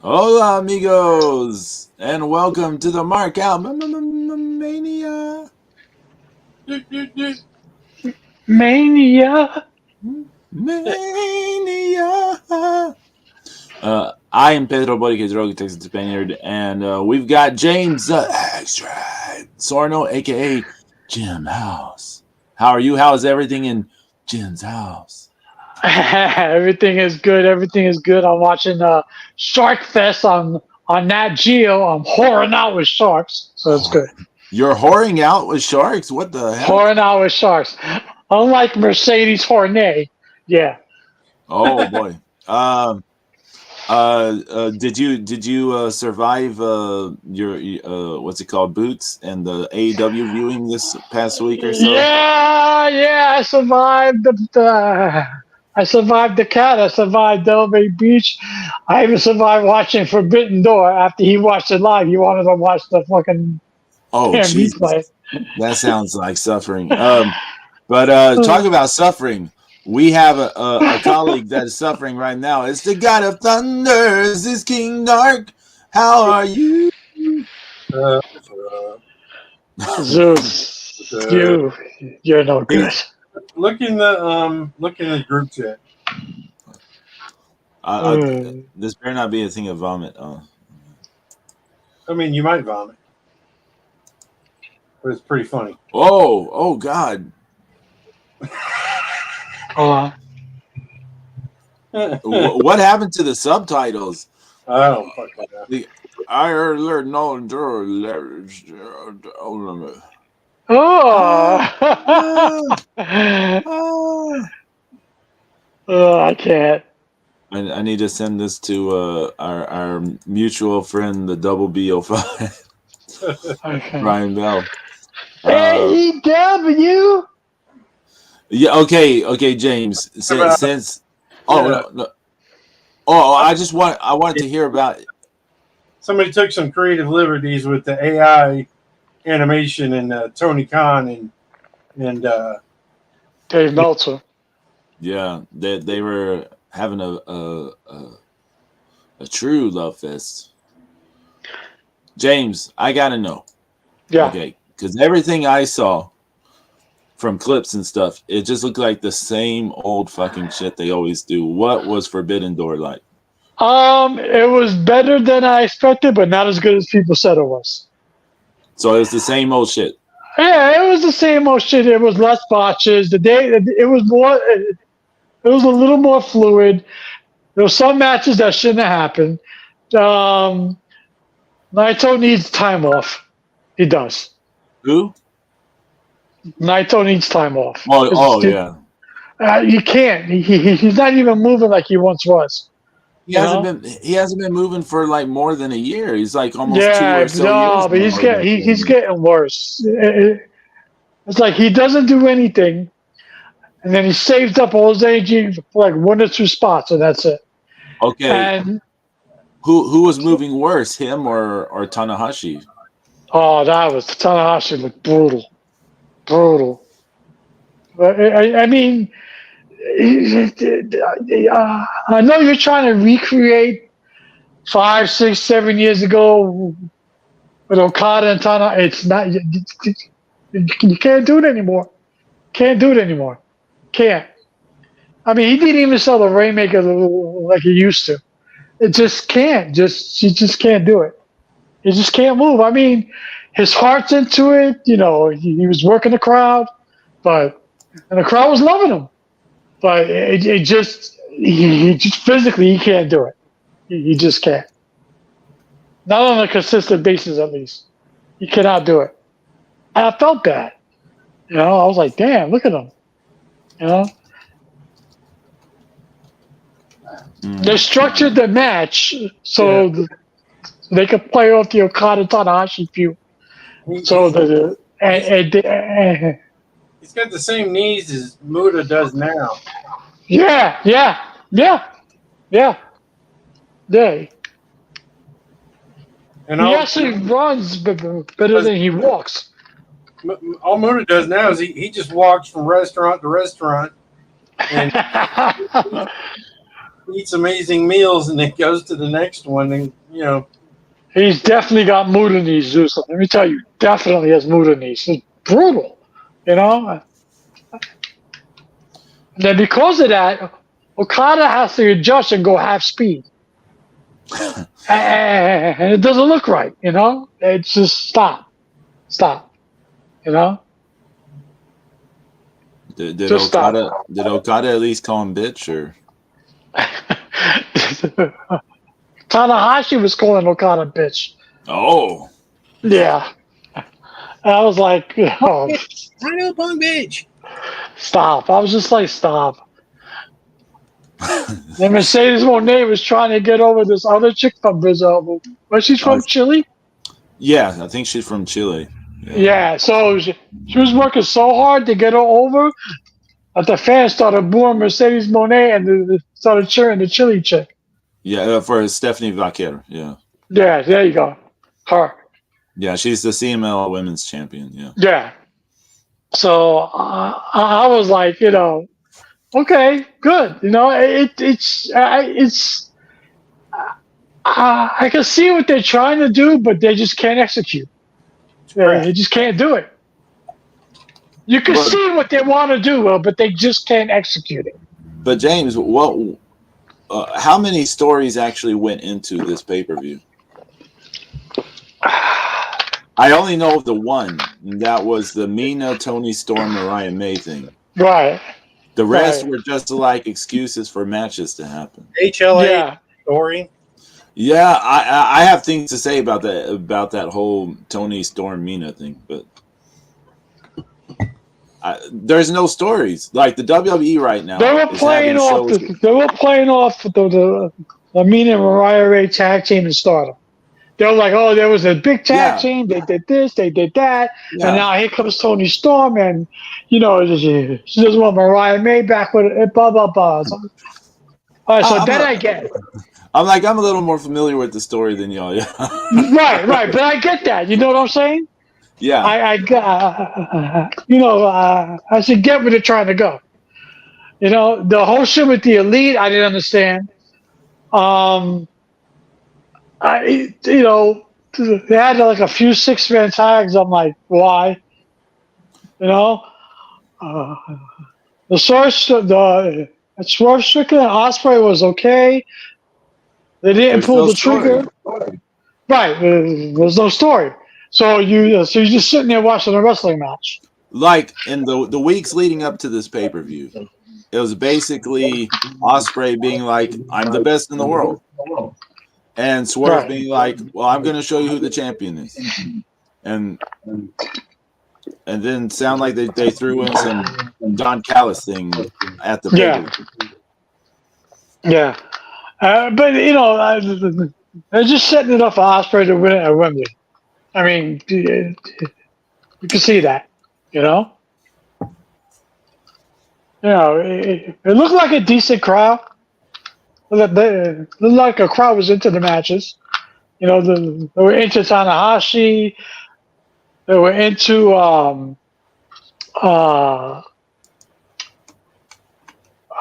Hola, amigos, and welcome to the Mark Out Mania. Mania. Mania. I am Pedro Borique, Droga Texas Spaniard, and we've got James Extra Sorno, aka Jim House. How are you? How's everything in Jim's house? Everything is good. Everything is good. I'm watching Shark Fest on Nat Geo. I'm whoring out with sharks, so it's good. You're whoring out with sharks? What the heck? Whoring out with sharks. Unlike Mercedes Hornet. Yeah. Oh boy. Did you survive your what's it called, boots and the AEW viewing this past week or so? Yeah. I survived the cat. I survived Delray Beach. I even survived watching Forbidden Door. After he watched it live, he wanted to watch the fucking Oh damn Jesus, replay. that sounds like suffering. But talk about suffering. We have a colleague that is suffering right now. It's the God of Thunders, is King Dark. How are you? Zeus, you're no good. Look in the group chat. This better not be a thing of vomit. I mean, you might vomit, but it's pretty funny. Oh God. Hold on. What happened to the subtitles? I don't fucking know. I heard no. I can't. I need to send this to our mutual friend, the Double B05, Okay. Brian Bell. AEW. Yeah. Okay, James. Since no. Oh, I wanted to hear about it. Somebody took some creative liberties with the AI animation and Tony Khan and Dave Meltzer. Yeah, they were having a true love fest. James, I gotta know. Yeah. Okay, because everything I saw from clips and stuff, it just looked like the same old fucking shit they always do. What was Forbidden Door like? It was better than I expected, but not as good as people said it was. So it was the same old shit. Yeah, it was the same old shit. It was less botches. It was more. It was a little more fluid. There were some matches that shouldn't have happened. Naito needs time off. He does. Who? Naito needs time off. Yeah. You can't. He's not even moving like he once was. He hasn't been moving for like more than a year. He's like almost 2 or so years. But he's getting worse. It's like he doesn't do anything, and then he saves up all his energy for like 1 or 2 spots, and that's it. Okay. And who was moving worse, him or Tanahashi? Oh, Tanahashi looked brutal. But I mean, I know you're trying to recreate 5, 6, 7 years ago with Okada and Tana. It's not. You can't do it anymore. Can't. I mean, he didn't even sell the Rainmaker like he used to. It just can't. He just can't do it. He just can't move. I mean, his heart's into it. You know, he was working the crowd, and the crowd was loving him. But he just physically he can't do it. He just can't. Not on a consistent basis, at least. He cannot do it. And I felt bad. You know, I was like, damn, look at him. You know? They structured the match so they could play off the Okada Tanahashi feud. So he's got the same knees as Muda does now. Yeah. And he actually runs better than he walks. All Muda does now is he just walks from restaurant to restaurant. And eats amazing meals and then goes to the next one, and He's definitely got Moodinese, Zeus. Let me tell you, definitely has Moodinese. It's brutal, you know. And then because of that, Okada has to adjust and go half speed, and it doesn't look right, you know. It's just stop, you know. Did Just stop. Okada at least call him bitch or? Tanahashi was calling Okada bitch. Oh, Yeah. I was like, oh, I know, punk bitch. stop. I was just like, stop. And Mercedes Moné was trying to get over this other chick from Brazil. Where she's from? Chile? yeah, I think she's from Chile. Yeah. So she was working so hard to get her over that the fans started booing Mercedes Moné and they started cheering the Chile chick. Yeah, for Stephanie Vaquero. Yeah. Yeah, there you go. Her. Yeah, she's the CML Women's Champion. Yeah. Yeah. So I was like, you know, okay, good. You know, I can see what they're trying to do, but they just can't execute. They just can't do it. You can see what they want to do, but they just can't execute it. But James, how many stories actually went into this pay-per-view? I only know of the one, and that was the Mina, Tony Storm, Mariah May thing. Right. The rest were just like excuses for matches to happen. HLA story. Yeah, I have things to say about that whole Tony Storm Mina thing, but there's no stories. Like the WWE right now, they were playing off the Mina and Mariah Ray tag team and Stardom. They were like, oh, there was a big tag team. They did this, they did that, and now here comes Tony Storm, and you know she doesn't want Mariah May back with it. Blah blah blah. So, all right, so I get it. I'm a little more familiar with the story than y'all. Yeah. right, but I get that. You know what I'm saying? Yeah. I should get where they're trying to go. You know, the whole shit with the Elite, I didn't understand. They had like a few 6-man tags. I'm like, why? You know, the Swerve Strickland and Ospreay was okay. They didn't pull the trigger. Right, there's no story. So you're just sitting there watching a wrestling match. Like in the weeks leading up to this pay-per-view, it was basically Ospreay being like, "I'm the best in the world," and Swerve being like, "Well, I'm going to show you who the champion is," and then sound like they threw in some Don Callis thing at the pay-per-view. Yeah, but you know, they're just setting it up for Ospreay to win it at Wembley. I mean, you can see that, you know. You know, it looked like a decent crowd. It looked like a crowd was into the matches. You know, they were into Tanahashi. They were into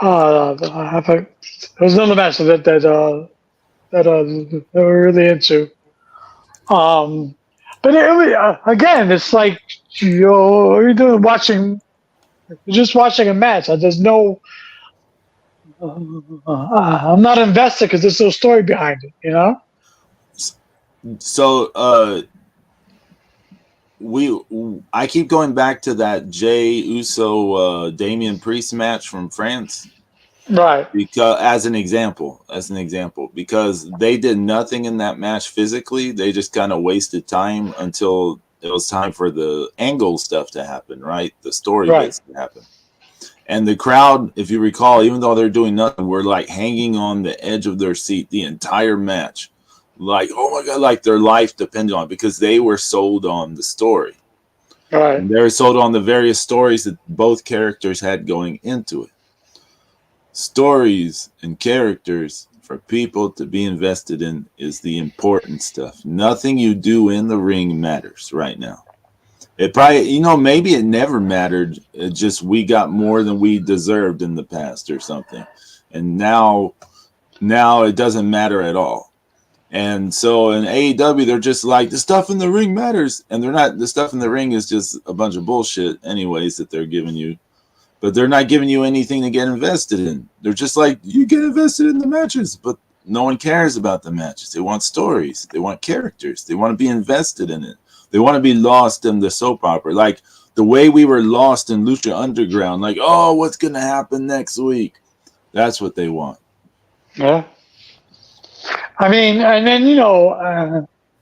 there was another match that they were really into. But again, it's like what are you doing watching? You're just watching a match. There's no. I'm not invested because there's no story behind it. You know. So I keep going back to that Jey Uso Damian Priest match from France. Right. Because as an example, because they did nothing in that match physically, they just kind of wasted time until it was time for the angle stuff to happen, right? The story bits to happen. And the crowd, if you recall, even though they're doing nothing, were like hanging on the edge of their seat the entire match. Like, oh my God, like their life depended on it because they were sold on the story. Right. And they were sold on the various stories that both characters had going into it. Stories and characters for people to be invested in is the important stuff. Nothing you do in the ring matters right now. It probably, maybe it never mattered. It just we got more than we deserved in the past or something. And now now it doesn't matter at all. And so in AEW, they're just like, the stuff in the ring matters. And they're not, the stuff in the ring is just a bunch of bullshit anyways that they're giving you. But they're not giving you anything to get invested in. They're just like, you get invested in the matches, but no one cares about the matches. They want stories. They want characters. They want to be invested in it. They want to be lost in the soap opera. Like the way we were lost in Lucha Underground. Like, oh, what's going to happen next week? That's what they want. Yeah. I mean, and then,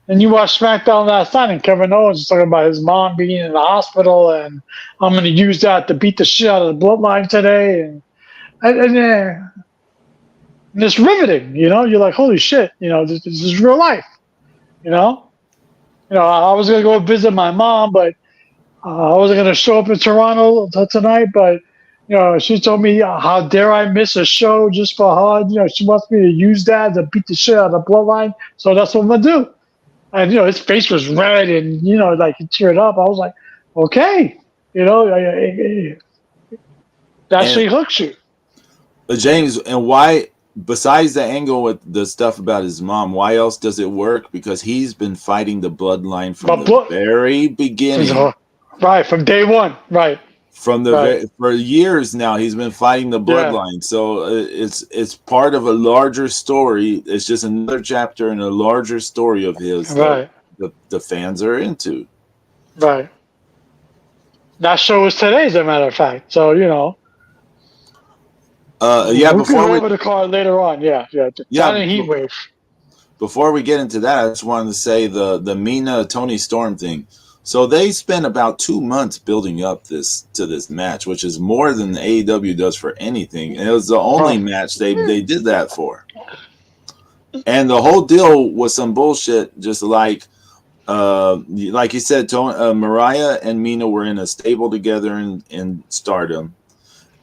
and you watched SmackDown last night, and Kevin Owens was talking about his mom being in the hospital, and I'm going to use that to beat the shit out of the bloodline today. And it's riveting, You're like, holy shit, this is real life, I was going to go visit my mom, but I wasn't going to show up in Toronto tonight, but she told me, how dare I miss a show just for her? She wants me to use that to beat the shit out of the bloodline. So that's what I'm going to do. And, his face was red and, like he teared up. I was like, okay, that actually hooks you. James, and why, besides the angle with the stuff about his mom, why else does it work? Because he's been fighting the bloodline from the very beginning. Right, from day one, right. For years now, he's been fighting the bloodline. Yeah. So it's part of a larger story. It's just another chapter in a larger story of his that the fans are into. Right. That show was today, as a matter of fact. So, we'll go over the card later on. Yeah. Down in Heatwave. Before we get into that, I just wanted to say the Mina Tony Storm thing. So they spent about 2 months building up this match, which is more than the AEW does for anything. And it was the only match they did that for. And the whole deal was some bullshit, just like you said, Mariah and Mina were in a stable together in Stardom.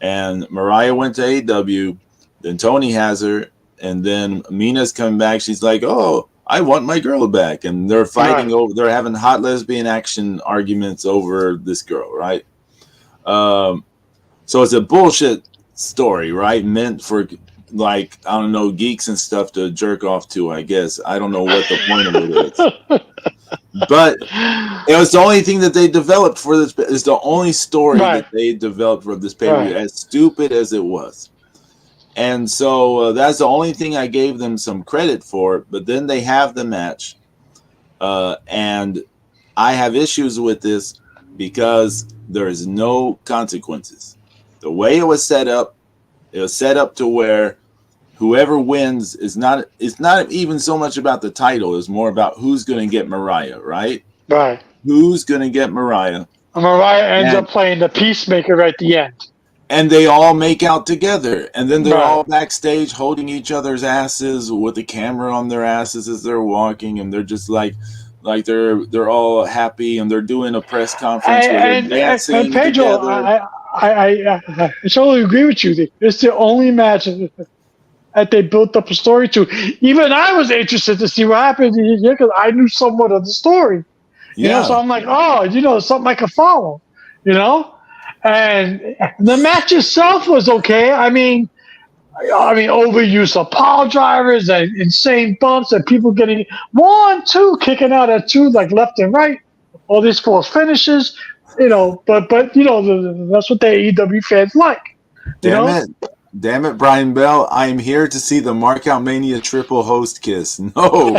And Mariah went to AEW, then Tony has her, and then Mina's coming back. She's like, oh, I want my girl back. And they're fighting over, they're having hot lesbian action arguments over this girl, right? So it's a bullshit story, right? Meant for, like, I don't know, geeks and stuff to jerk off to, I guess. I don't know what the point of it is. But it was the only thing that they developed for this. It's the only story that they developed for this pay-per-view, as stupid as it was. And so that's the only thing I gave them some credit for. But then they have the match. And I have issues with this because there is no consequences. The way it was set up to where whoever wins it's not even so much about the title. It's more about who's going to get Mariah, right? Right. Who's going to get Mariah? And Mariah ends up playing the peacemaker at the end. And they all make out together. And then they're all backstage holding each other's asses with the camera on their asses as they're walking. And they're just like they're all happy. And they're doing a press conference where they're dancing and Pedro, together. I totally agree with you. It's the only match that they built up a story to. Even I was interested to see what happened here because I knew somewhat of the story. So I'm like, something I could follow, And the match itself was okay. I mean, overuse of pile drivers and insane bumps and people getting 1, 2 kicking out at 2 like left and right. All these false finishes, But that's what the AEW fans like. Damn it, Brian Bell! I am here to see the Markout Mania triple host kiss. No.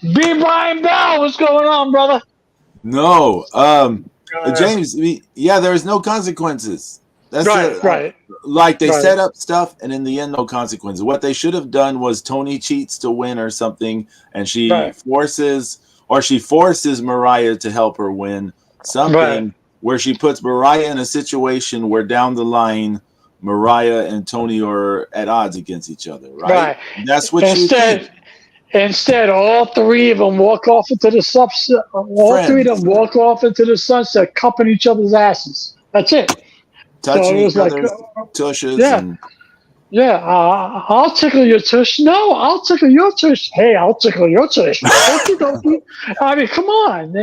Be Brian Bell. What's going on, brother? No. James, there is no consequences. That's right. Like they set up stuff, and in the end, no consequences. What they should have done was Tony cheats to win or something, and she forces Mariah to help her win something where she puts Mariah in a situation where down the line, Mariah and Tony are at odds against each other, right? That's what you did. Instead, all 3 of them walk off into the sunset. Sunset, cupping each other's asses. That's it. Touching each other's tushes. I'll tickle your tush. No, I'll tickle your tush. Hey, I'll tickle your tush. I mean, come on.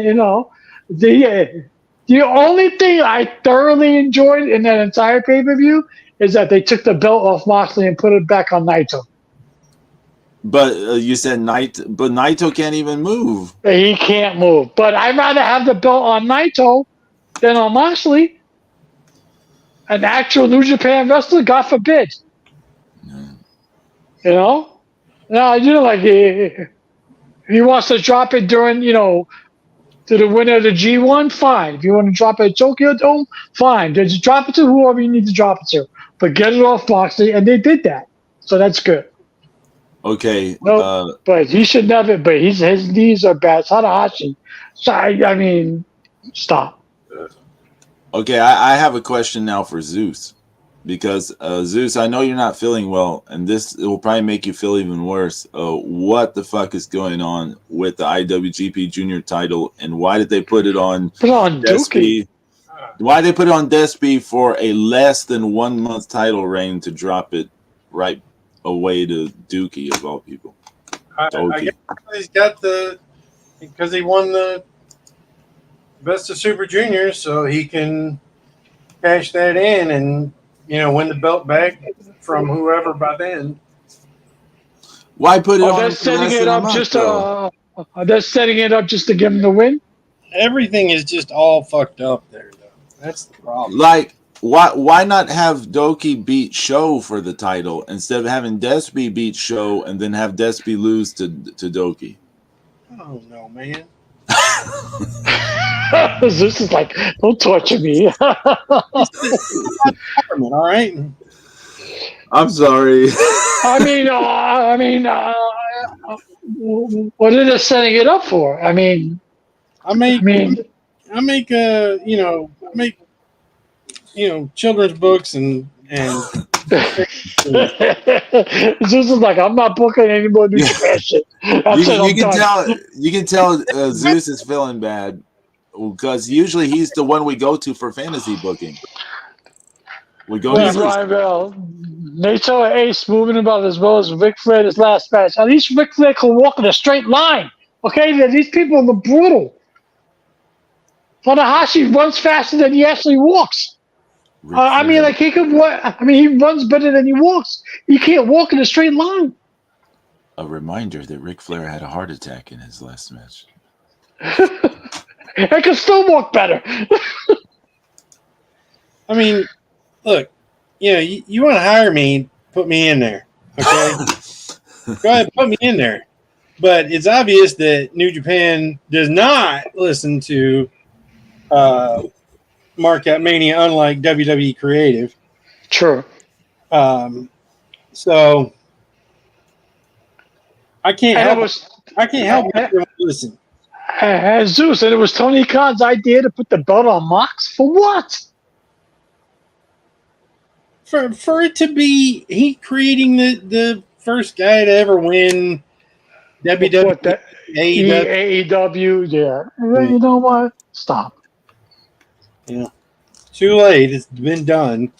The only thing I thoroughly enjoyed in that entire pay-per-view is that they took the belt off Moxley and put it back on Naito. But you said but Naito can't even move. He can't move. But I'd rather have the belt on Naito than on Moxley. An actual New Japan wrestler, God forbid. You know? No, like he wants to drop it during, to the winner of the G1, fine. If you want to drop it at Tokyo Dome, fine. Just drop it to whoever you need to drop it to. But get it off Moxley, and they did that. So that's good. Okay. No, but he should never. But his knees are bad. Tanahashi. So I mean, stop. Okay, I have a question now for Zeus, because Zeus, I know you're not feeling well, and this will probably make you feel even worse. What the fuck is going on with the IWGP Junior title, and why did they put it on Despy? Why did they put it on Despy for a less than 1 month title reign to drop it right away to Dookie of all people? I guess he's got because he won the Best of Super Juniors, so he can cash that in and win the belt back from whoever by then. Why put it on? They're setting it up they're setting it up just to give him the win. Everything is just all fucked up there, though. That's the problem. Like, why not have Doki beat Sho for the title instead of having Despy beat Sho and then have Despy lose to Doki? Oh no, man. Zeus is like, don't torture me. All right. I'm sorry. I mean, what are they setting it up for? I make children's books and Zeus is like, I'm not booking any more New Japan shit. You can tell Zeus is feeling bad because usually he's the one we go to for fantasy booking. We go to Naito and Ace moving about as well as Ric Flair in his last match. At least Ric Flair can walk in a straight line. Okay, these people are brutal. Tanahashi runs faster than he actually walks. He runs better than he walks. He can't walk in a straight line. A reminder that Ric Flair had a heart attack in his last match. I can still walk better. I mean, look, you want to hire me, put me in there, okay? Go ahead, put me in there. But it's obvious that New Japan does not listen to Markout Mania, unlike WWE Creative. True. So I can't help but listen. Zeus, and it was Tony Khan's idea to put the belt on Mox for what? For it to be he creating the first guy to ever win WWE, AEW, yeah. You know what? Stop. Yeah. Too late. It's been done.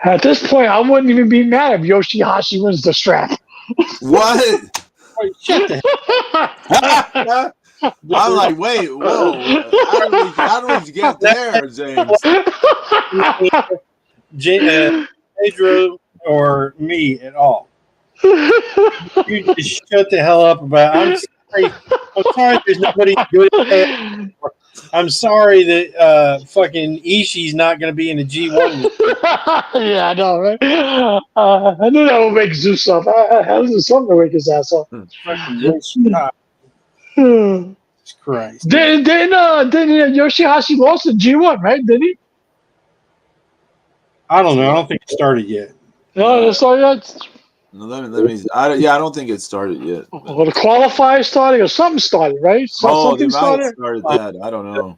At this point, I wouldn't even be mad if Yoshihashi wins the strap. What? Wait, shut the hell. I'm like, wait, whoa. How do we get there, James? Pedro or me at all. You just shut the hell up about I'm sorry there's nobody good at that. I'm sorry that fucking Ishii's not going to be in the G1. Yeah, I know, right? I knew that would make Zeus up. I was something to wake his ass up. Jesus Christ. Then Yoshihashi lost the G1, right? Did he? I don't know. I don't think it started yet. No, it started yet? Let me. I don't think it started yet. Well, the qualifier started or something started, right? Something started that. I don't know.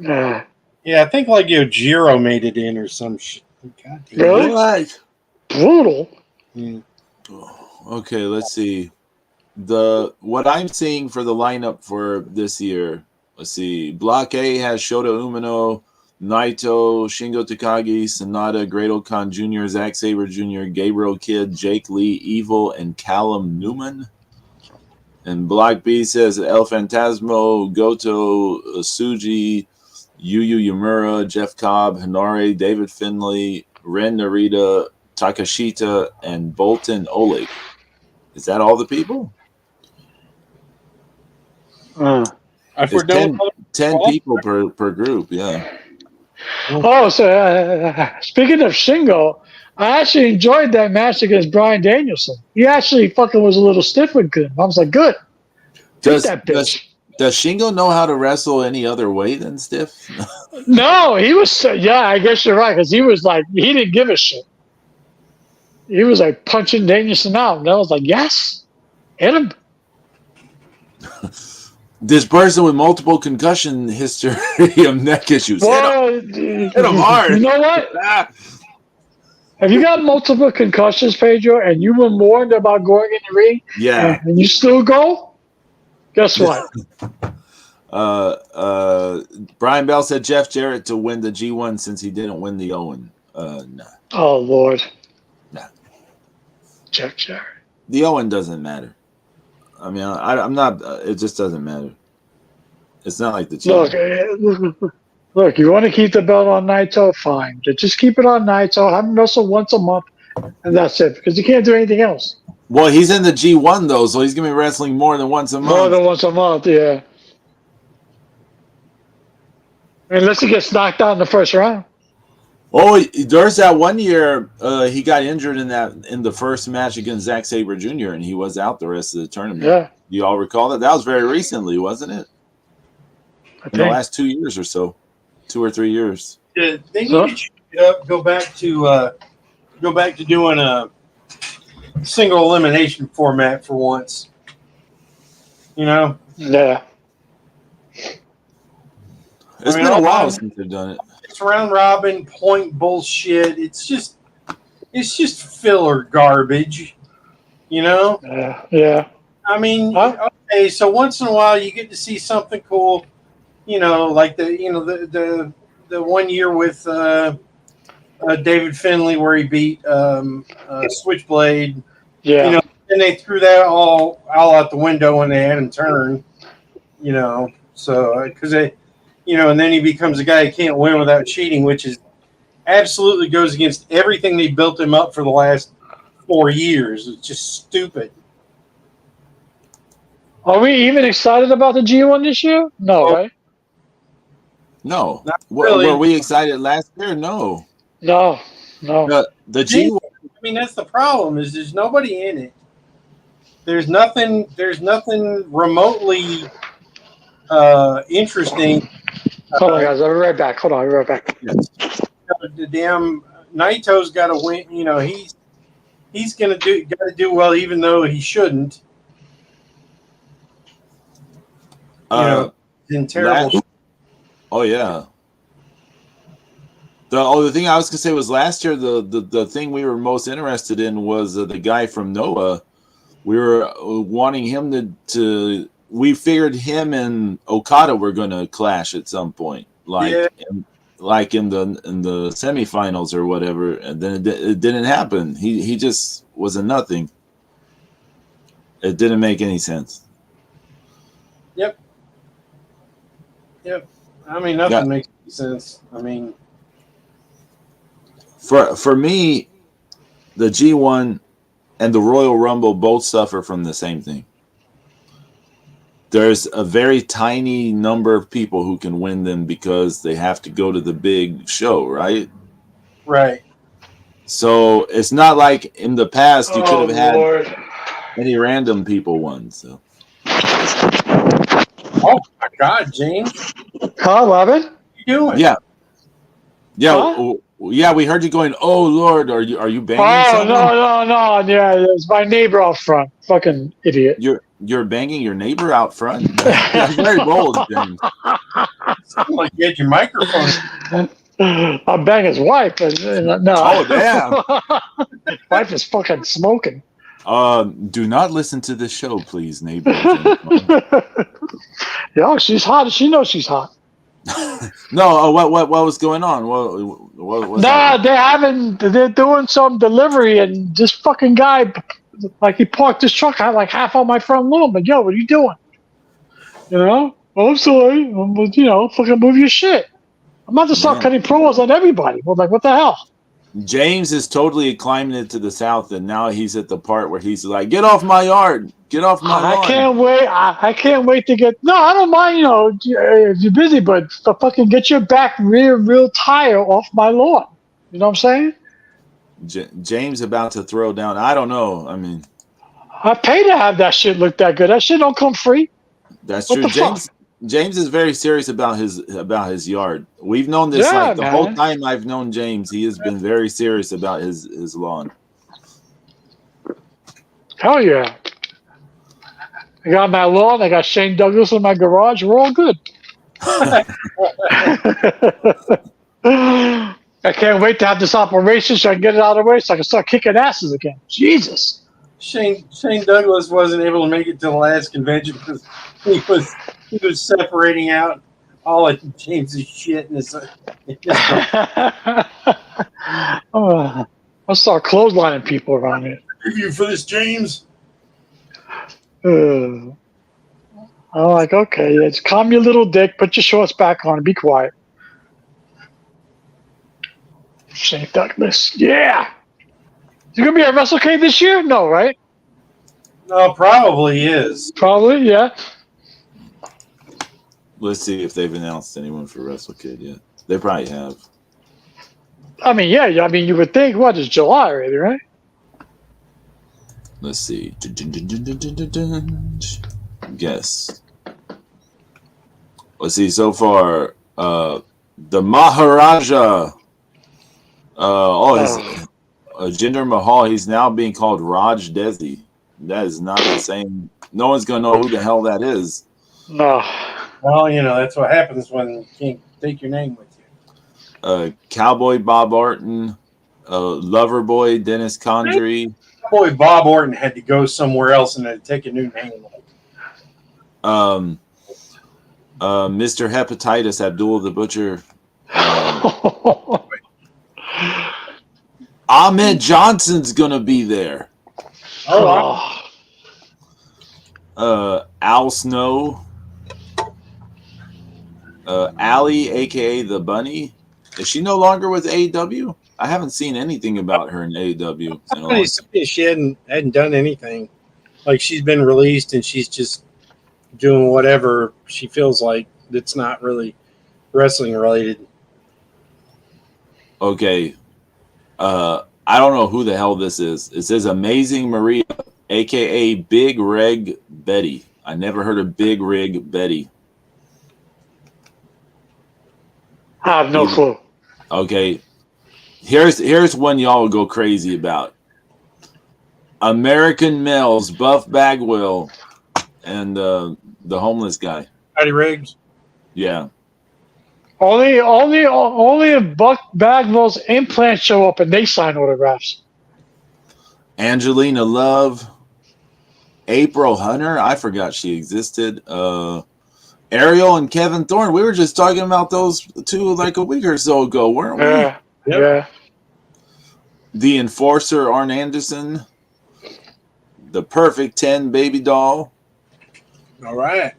Yeah. Yeah, I think like Jiro made it in or some shit. God damn. Really? Like, brutal. Yeah. Okay, let's see. What I'm seeing for the lineup for this year. Let's see. Block A has Shota Umino, Naito, Shingo Takagi, Sonata, Great-O-Khan Jr., Zack Sabre Jr., Gabriel Kidd, Jake Lee, Evil, and Callum Newman. And Black B says El Fantasmo, Goto, Suji, Yu Yamura, Jeff Cobb, Hinare, David Finlay, Ren Narita, Takashita, and Bolton Oleg. Is that all the people? If we're It's done 10 people per group, yeah. Oh, so speaking of Shingo, I actually enjoyed that match against Bryan Danielson. He actually fucking was a little stiff with him. I was like, good. Take that bitch. Does Shingo know how to wrestle any other way than stiff? No, he was. Yeah, I guess you're right, because he was like, he didn't give a shit. He was like punching Danielson out, and I was like, yes, hit him. This person with multiple concussion history of neck issues. Well, hit him hard. You know what? Have you got multiple concussions, Pedro, and you were warned about going in the ring? Yeah. And you still go? Guess what? Brian Bell said Jeff Jarrett to win the G1 since he didn't win the Owen. No. Oh, Lord. No. Jeff Jarrett. The Owen doesn't matter. I mean, I'm not. It just doesn't matter. It's not like the G1. Look, you want to keep the belt on Naito? Fine. But just keep it on Naito. Have him wrestle once a month, and that's it. Because you can't do anything else. Well, he's in the G1, though, so he's going to be wrestling more than once a month. More than once a month, yeah. Unless he gets knocked out in the first round. Oh, there's that one year he got injured in the first match against Zack Sabre Jr., and he was out the rest of the tournament. Yeah. Do you all recall that? That was very recently, wasn't it? In the last 2 years or so. 2 or 3 years. Yeah, they need to change it up, go back to doing a single elimination format for once. You know? Yeah. It's been a while since they've done it. It's round robin point bullshit. It's just filler garbage. You know? Yeah. I mean, okay, so once in a while you get to see something cool. You know, like the 1 year with David Finlay where he beat Switchblade. Yeah. You know, and they threw that all out the window when they had him turn. You know, so because and then he becomes a guy who can't win without cheating, which is absolutely goes against everything they built him up for the last 4 years. It's just stupid. Are we even excited about the G1 this year? No, right? No. Not really. Were we excited last year? No. No. The G1. I mean, that's the problem. Is there's nobody in it. There's nothing remotely interesting. Hold on, guys. I'll be right back. Hold on, I'll be right back. Yes. The damn Naito's got to win. You know, he's got to do well, even though he shouldn't. In terrible. Oh yeah. The thing I was gonna say was last year the thing we were most interested in was the guy from Noah. We were wanting him to. We figured him and Okada were gonna clash at some point, like in the semifinals or whatever, and then it didn't happen. He just was a nothing. It didn't make any sense. Yep. I mean, nothing makes any sense. I mean, for me, the G1 and the Royal Rumble both suffer from the same thing. There's a very tiny number of people who can win them because they have to go to the big show, right? Right. So it's not like in the past you could have Lord. had any random people won. So. Oh my God, James! Huh, Robin? What are you doing? Yeah. Huh? Yeah. We heard you going. Oh Lord, are you banging? Oh someone? no! Yeah, it was my neighbor out front. Fucking idiot. You're banging your neighbor out front. That's very bold, James. Sound like you had your microphone. I'm banging his wife, but no. Oh damn! Wife is fucking smoking. Do not listen to this show, please, neighbor. Yeah, she's hot. She knows she's hot. No, what was going on? What They're doing some delivery, and this fucking guy Like he parked his truck out like half on my front lawn. But yo, what are you doing? You know? Oh, I'm sorry. Fucking move your shit. I'm about to start Yeah. cutting promos on everybody. Well, like, what the hell? James is totally climbing it to the south, and now he's at the part where he's like, "Get off my yard! Get off my I lawn!" can't wait. I can't wait to get. No, I don't mind. If you're busy, but fucking get your back real tire off my lawn. You know what I'm saying? James about to throw down. I don't know. I mean, I pay to have that shit look that good. That shit don't come free. that's What true. the fuck? James is very serious about his yard. We've known this Yeah, like the whole man. time I've known James. He has been very serious about his lawn. Hell yeah. I got my lawn. I got Shane Douglas in my garage. We're all good. I can't wait to have this operation so I can get it out of the way so I can start kicking asses again. Jesus. Shane Douglas wasn't able to make it to the last convention because he was separating out all of James's shit in his. I'll start clotheslining people around here. You for this, James? I'm like, okay, just calm your little dick, put your shorts back on, and be quiet. Shane Douglas, yeah. Is he gonna be at WrestleCade this year? No, right? No, probably is. Probably, yeah. Let's see if they've announced anyone for WrestleKid yet. They probably have. I mean, yeah. I mean, you would think, what, it's July already, right? Let's see. Guess. Let's see. So far, the Maharaja. Jinder Mahal. He's now being called Raj Desi. That is not the same. No one's gonna know who the hell that is. No. Well, that's what happens when you can't take your name with you. Cowboy Bob Orton, Loverboy Dennis Condrey. Boy, Bob Orton had to go somewhere else and had to take a new name. Mr. Hepatitis Abdul the Butcher. Ahmed Johnson's gonna be there. Oh. Al Snow. Allie, aka the Bunny. Is she no longer with AEW? I haven't seen anything about her in AEW. She hadn't done anything. Like, she's been released and she's just doing whatever she feels like that's not really wrestling related. Okay. I don't know who the hell this is. It says Amazing Maria, aka Big Rig Betty. I never heard of Big Rig Betty. I have no clue. Okay. Here's one y'all go crazy about. American Males, Buff Bagwell, and the homeless guy. Patty Riggs. Yeah. Only if Buck Bagwell's implants show up and they sign autographs. Angelina Love, April Hunter. I forgot she existed. Ariel and Kevin Thorne. We were just talking about those two like a week or so ago, weren't we? Yeah. Yep. Yeah. The Enforcer, Arn Anderson. The Perfect 10 Baby Doll. All right.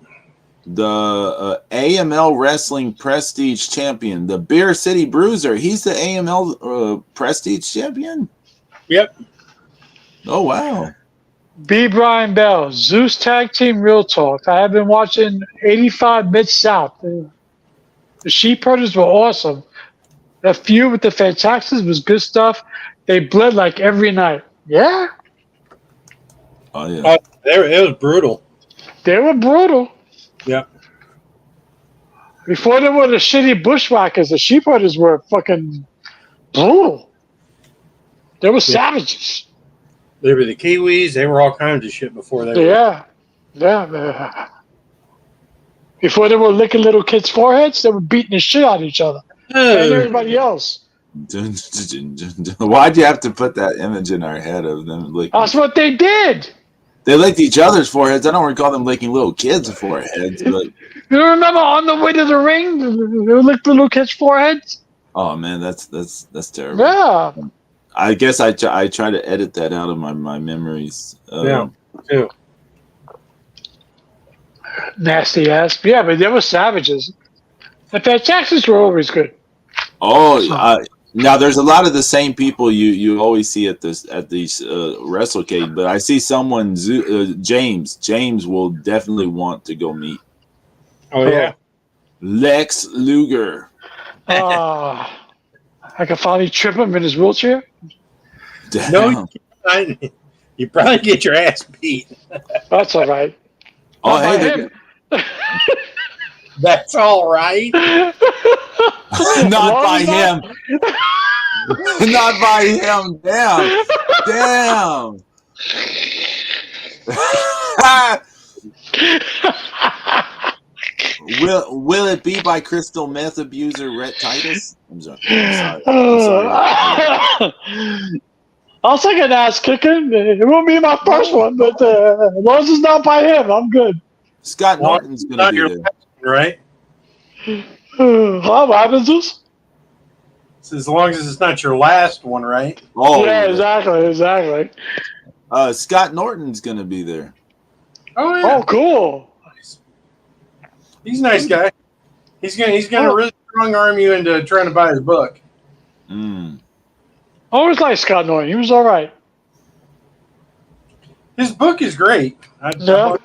The AML Wrestling Prestige Champion. The Beer City Bruiser. He's the AML Prestige Champion? Yep. Oh, wow. B. Brian Bell, Zeus Tag Team Real Talk. I have been watching 85 Mid-South. The Sheep Herders were awesome. The feud with the Fantaxes was good stuff. They bled like every night. Yeah, Oh, yeah. It was brutal. they were brutal. Yep. Before they were the shitty bushwhackers, the Sheep Herders were fucking brutal. They were savages. They were the Kiwis. They were all kinds of shit before they were. Yeah. Before they were licking little kids' foreheads, they were beating the shit out of each other and everybody else. Why'd you have to put that image in our head of them licking? That's what they did. They licked each other's foreheads. I don't recall them licking little kids' foreheads, but You remember on the way to the ring, they licked the little kids' foreheads? oh man, that's terrible. Yeah. I guess I try to edit that out of my memories. Yeah, too. Nasty ass. Yeah, but they were savages. In fact, Jacksons were always good. Oh, now there's a lot of the same people you always see at these WrestleCade, but I see someone James. James will definitely want to go meet Oh yeah. Lex Luger. I can finally trip him in his wheelchair. Damn. No, you probably get your ass beat. That's all right. Oh, Not hey, by him. That's all right. not by him. Not by him. Damn. Damn. Will it be by crystal meth abuser Rhett Titus? I'm sorry. I'll take an ass kicking. It won't be my first one, but as long as it's not by him, I'm good. Scott Norton's going to be there. Right? What happens is? So as long as it's not your last one, right? Oh, yeah, exactly. Scott Norton's going to be there. Oh yeah. Oh, cool. He's a nice guy. He's gonna really strong arm you into trying to buy his book. Mm. I always liked Scott Norton. He was all right. His book is great. Yeah.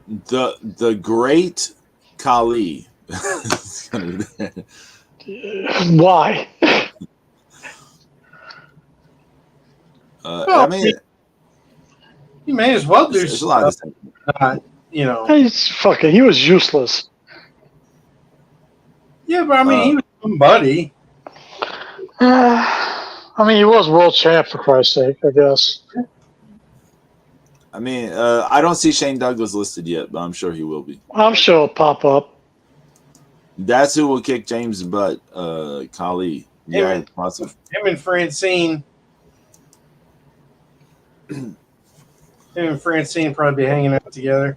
The great Khali. Why? I mean, he may as well do there's a lot of stuff. things. He was useless. Yeah, but I mean, he was somebody. I mean, he was world champ, for Christ's sake, I guess. I mean, I don't see Shane Douglas listed yet, but I'm sure he will be. I'm sure it'll pop up. That's who will kick James' butt, Khali. Yeah, possible. Him and Francine. Him and Francine probably be hanging out together.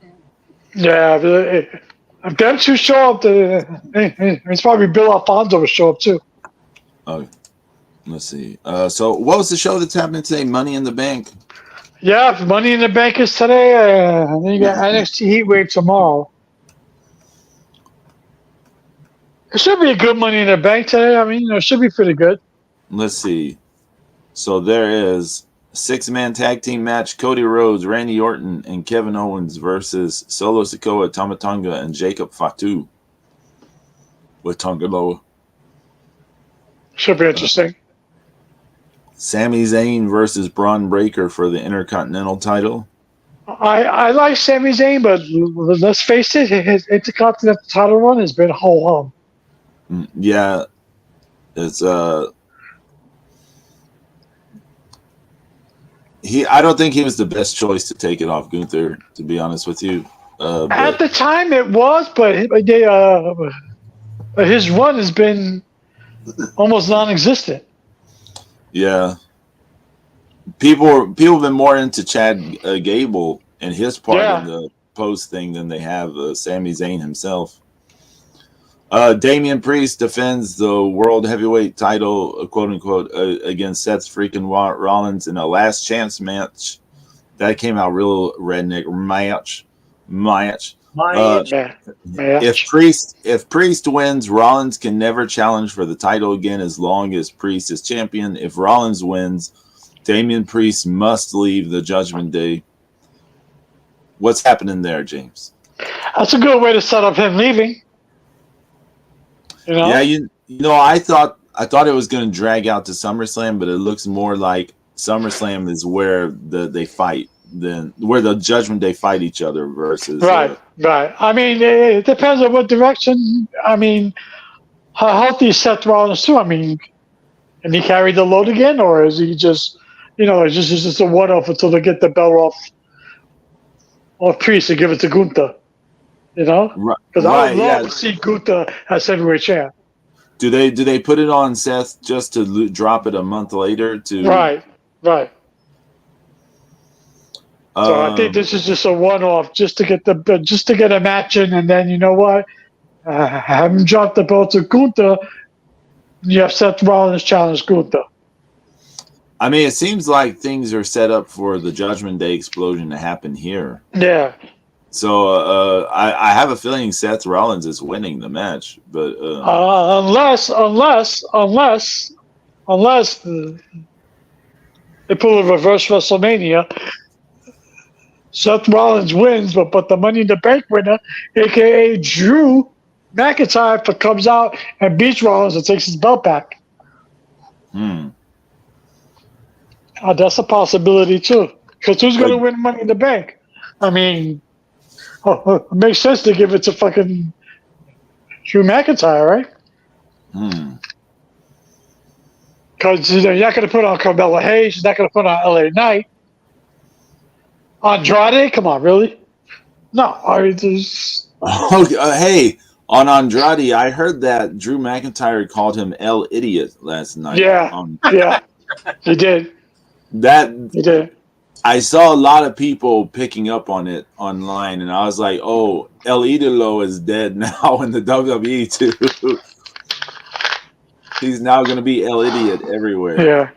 Yeah, if them two show up, it's probably Bill Alfonso will show up too. Oh, let's see. So what was the show that's happening today? Money in the Bank. Yeah, Money in the Bank is today. And then you got NXT Heatwave tomorrow. It should be a good Money in the Bank today. I mean, it should be pretty good. Let's see. So there is a 6-man tag team match: Cody Rhodes, Randy Orton, and Kevin Owens versus Solo Sikoa, Tama Tonga, and Jacob Fatu with Tonga Loa. Should be interesting. Sami Zayn versus Braun Breaker for the Intercontinental title. I like Sami Zayn, but let's face it, his Intercontinental title run has been ho-hum. Yeah, it's I don't think he was the best choice to take it off Gunther, to be honest with you. At the time, it was, but his run has been almost non-existent. Yeah, people have been more into Chad Gable and his part in the post thing than they have Sami Zayn himself. Damian Priest defends the World Heavyweight title, quote unquote, against Seth freaking Rollins in a last chance match. That came out real redneck match. If Priest wins, Rollins can never challenge for the title again as long as Priest is champion. If Rollins wins, Damian Priest must leave the Judgment Day. What's happening there, James? That's a good way to set up him leaving. You know? Yeah, you know, I thought it was going to drag out to SummerSlam, but it looks more like SummerSlam is where they fight, than where the Judgment Day fight each other versus. Right. I mean, it depends on what direction. I mean, how healthy is Seth Rollins too? I mean, can he carry the load again, or is he just, it's just a one-off until they get the belt off Priest and give it to Gunther? Because I would love to see Gunther as heavyweight champ. Do they put it on Seth just to drop it a month later? Right. So I think this is just a one-off, just to get a match in, and then you know what? Have him drop the belt to Gunther. You have Seth Rollins challenge Gunther. I mean, it seems like things are set up for the Judgment Day explosion to happen here. Yeah. So I have a feeling Seth Rollins is winning the match, but Unless they pull a reverse WrestleMania, Seth Rollins wins, but the Money in the Bank winner, aka Drew McIntyre, comes out and beats Rollins and takes his belt back. That's a possibility too. Because who's going to win Money in the Bank? I mean, it makes sense to give it to fucking Drew McIntyre, right? Because you're not going to put on Carmella Hayes. You're not going to put on LA Knight. Andrade? Come on, really? No. Hey, on Andrade, I heard that Drew McIntyre called him El Idiot last night. Yeah, yeah, he did. He did. I saw a lot of people picking up on it online, and I was like, "Oh, El Idolo is dead now in the WWE too. He's now going to be El Idiot everywhere." Yeah,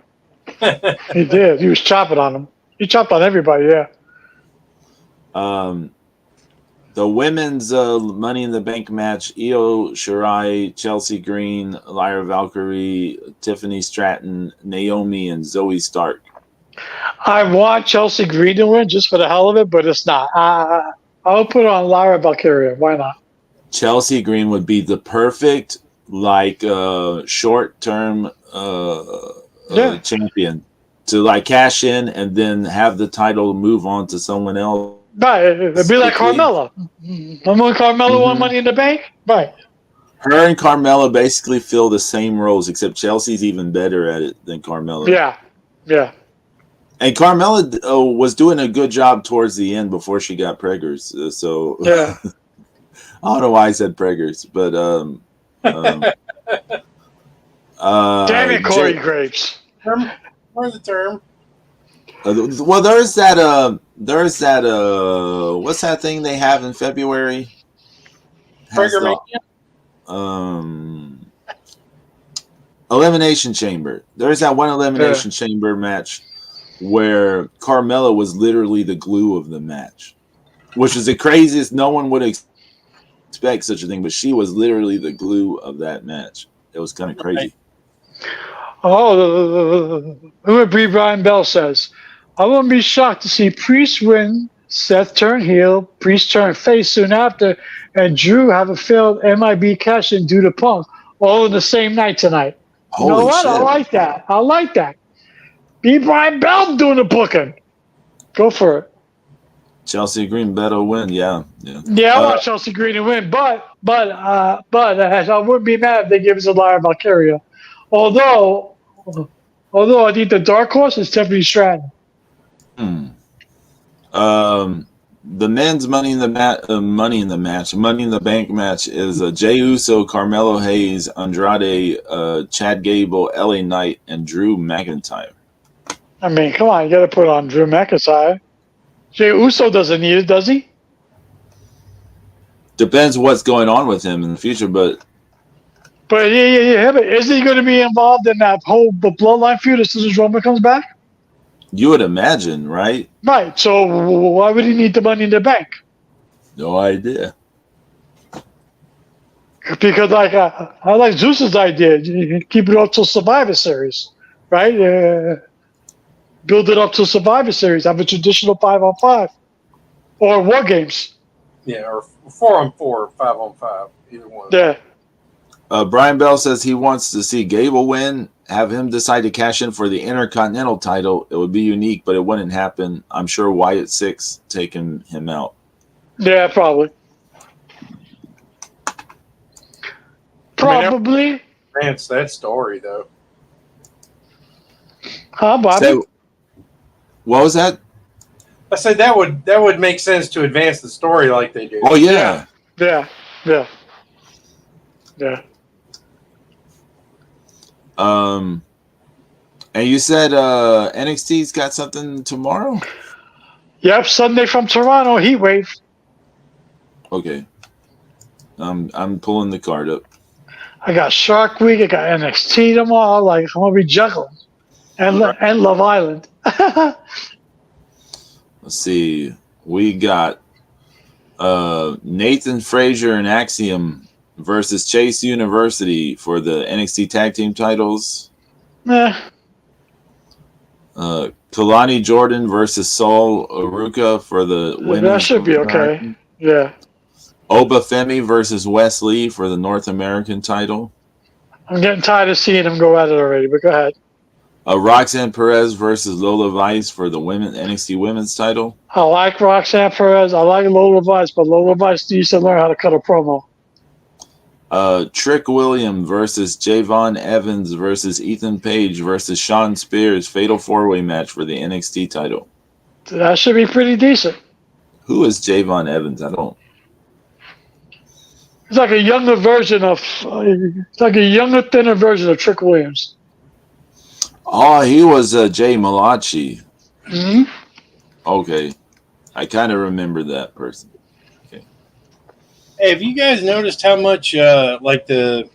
he did. He was chopping on him. He chopped on everybody. Yeah. The women's Money in the Bank match: Io Shirai, Chelsea Green, Lyra Valkyrie, Tiffany Stratton, Naomi, and Zoe Stark. I want Chelsea Green to win just for the hell of it, but it's not. I'll put it on Lyra Valkyria. Why not? Chelsea Green would be the perfect, short-term champion to cash in and then have the title move on to someone else. Right, it'd be like Carmella. Remember when Carmella won Money in the Bank? Right. Her and Carmella basically fill the same roles, except Chelsea's even better at it than Carmella. Yeah. And Carmella was doing a good job towards the end before she got preggers. Yeah. I don't know why I said preggers, but damn it, Corey Graves. Where's the term? Well, there's that what's that thing they have in February? Trigger Mania? Elimination Chamber. There's that one Elimination Chamber match where Carmella was literally the glue of the match, which is the craziest. No one would expect such a thing, but she was literally the glue of that match. It was kind of crazy. Oh, what Brian Bell says. I wouldn't be shocked to see Priest win, Seth turn heel, Priest turn face soon after, and Drew have a failed MIB cash in due to Punk, all in the same night tonight. You know what? Shit. I like that. Be Brian Bell doing the booking. Go for it. Chelsea Green better win, yeah. I want Chelsea Green to win, but I wouldn't be mad if they give us a Lyra Valkyria. Although I think the dark horse is Tiffany Stratton. The men's Money in the Bank match is Jey Uso, Carmelo Hayes, Andrade, Chad Gable, LA Knight, and Drew McIntyre. I mean, come on, you got to put on Drew McIntyre. Jey Uso doesn't need it, does he? Depends what's going on with him in the future, but but isn't he going to be involved in that whole bloodline feud as soon as Roman comes back? You would imagine, right? Right. So why would he need the Money in the Bank? No idea. Because I like Zeus's idea. You keep it up till Survivor Series, right? Build it up to Survivor Series. Have a traditional 5-on-5 or War Games. Yeah, or 4-on-4, 5-on-5, either one. Yeah. Brian Bell says he wants to see Gable win, have him decide to cash in for the Intercontinental title. It would be unique, but it wouldn't happen. I'm sure Wyatt Six taking him out. Yeah, probably. Probably. Advance that story, though. Huh, Bobby? So, what was that? I said that would make sense to advance the story like they do. Oh, yeah. Yeah. And you said NXT's got something tomorrow? Yep, Sunday from Toronto, Heat Wave. Okay. I'm pulling the card up. I got Shark Week, I got NXT tomorrow. I'm gonna be juggling. and Love Island. Let's see. We got Nathan Frazier and Axiom versus Chase University for the NXT Tag Team titles. Kalani Jordan versus Saul Aruka for the women's. That should be okay. Yeah. Oba Femi versus Wes Lee for the North American title. I'm getting tired of seeing him go at it already, but go ahead. Roxanne Perez versus Lola Vice for the NXT Women's title. I like Roxanne Perez. I like Lola Vice, but Lola Vice needs to learn how to cut a promo. Trick William versus Javon Evans versus Ethan Page versus Sean Spears fatal 4-way match for the NXT title. That should be pretty decent. Who is Javon Evans? I don't. It's like a younger version of. It's like a younger, thinner version of Trick Williams. Oh, he was Jay Malachi. Mm-hmm. Okay, I kind of remember that person. Hey, have you guys noticed how much like the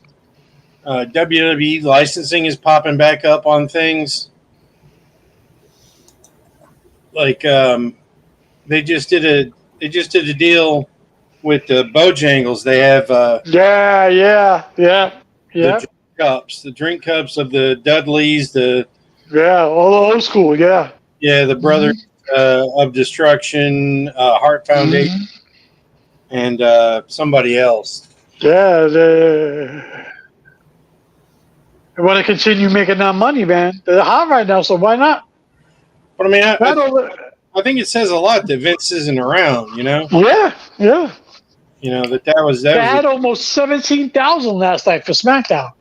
WWE licensing is popping back up on things? Like they just did a deal with the Bojangles. They have the drink cups of the Dudleys, all the old school, the Brothers of Destruction, Heart Foundation. Mm-hmm. And somebody else. Yeah, they want to continue making that money, man. They're hot right now, so why not? But I mean, I think it says a lot that Vince isn't around, you know? Yeah. You know, that was... They had almost 17,000 last night for SmackDown.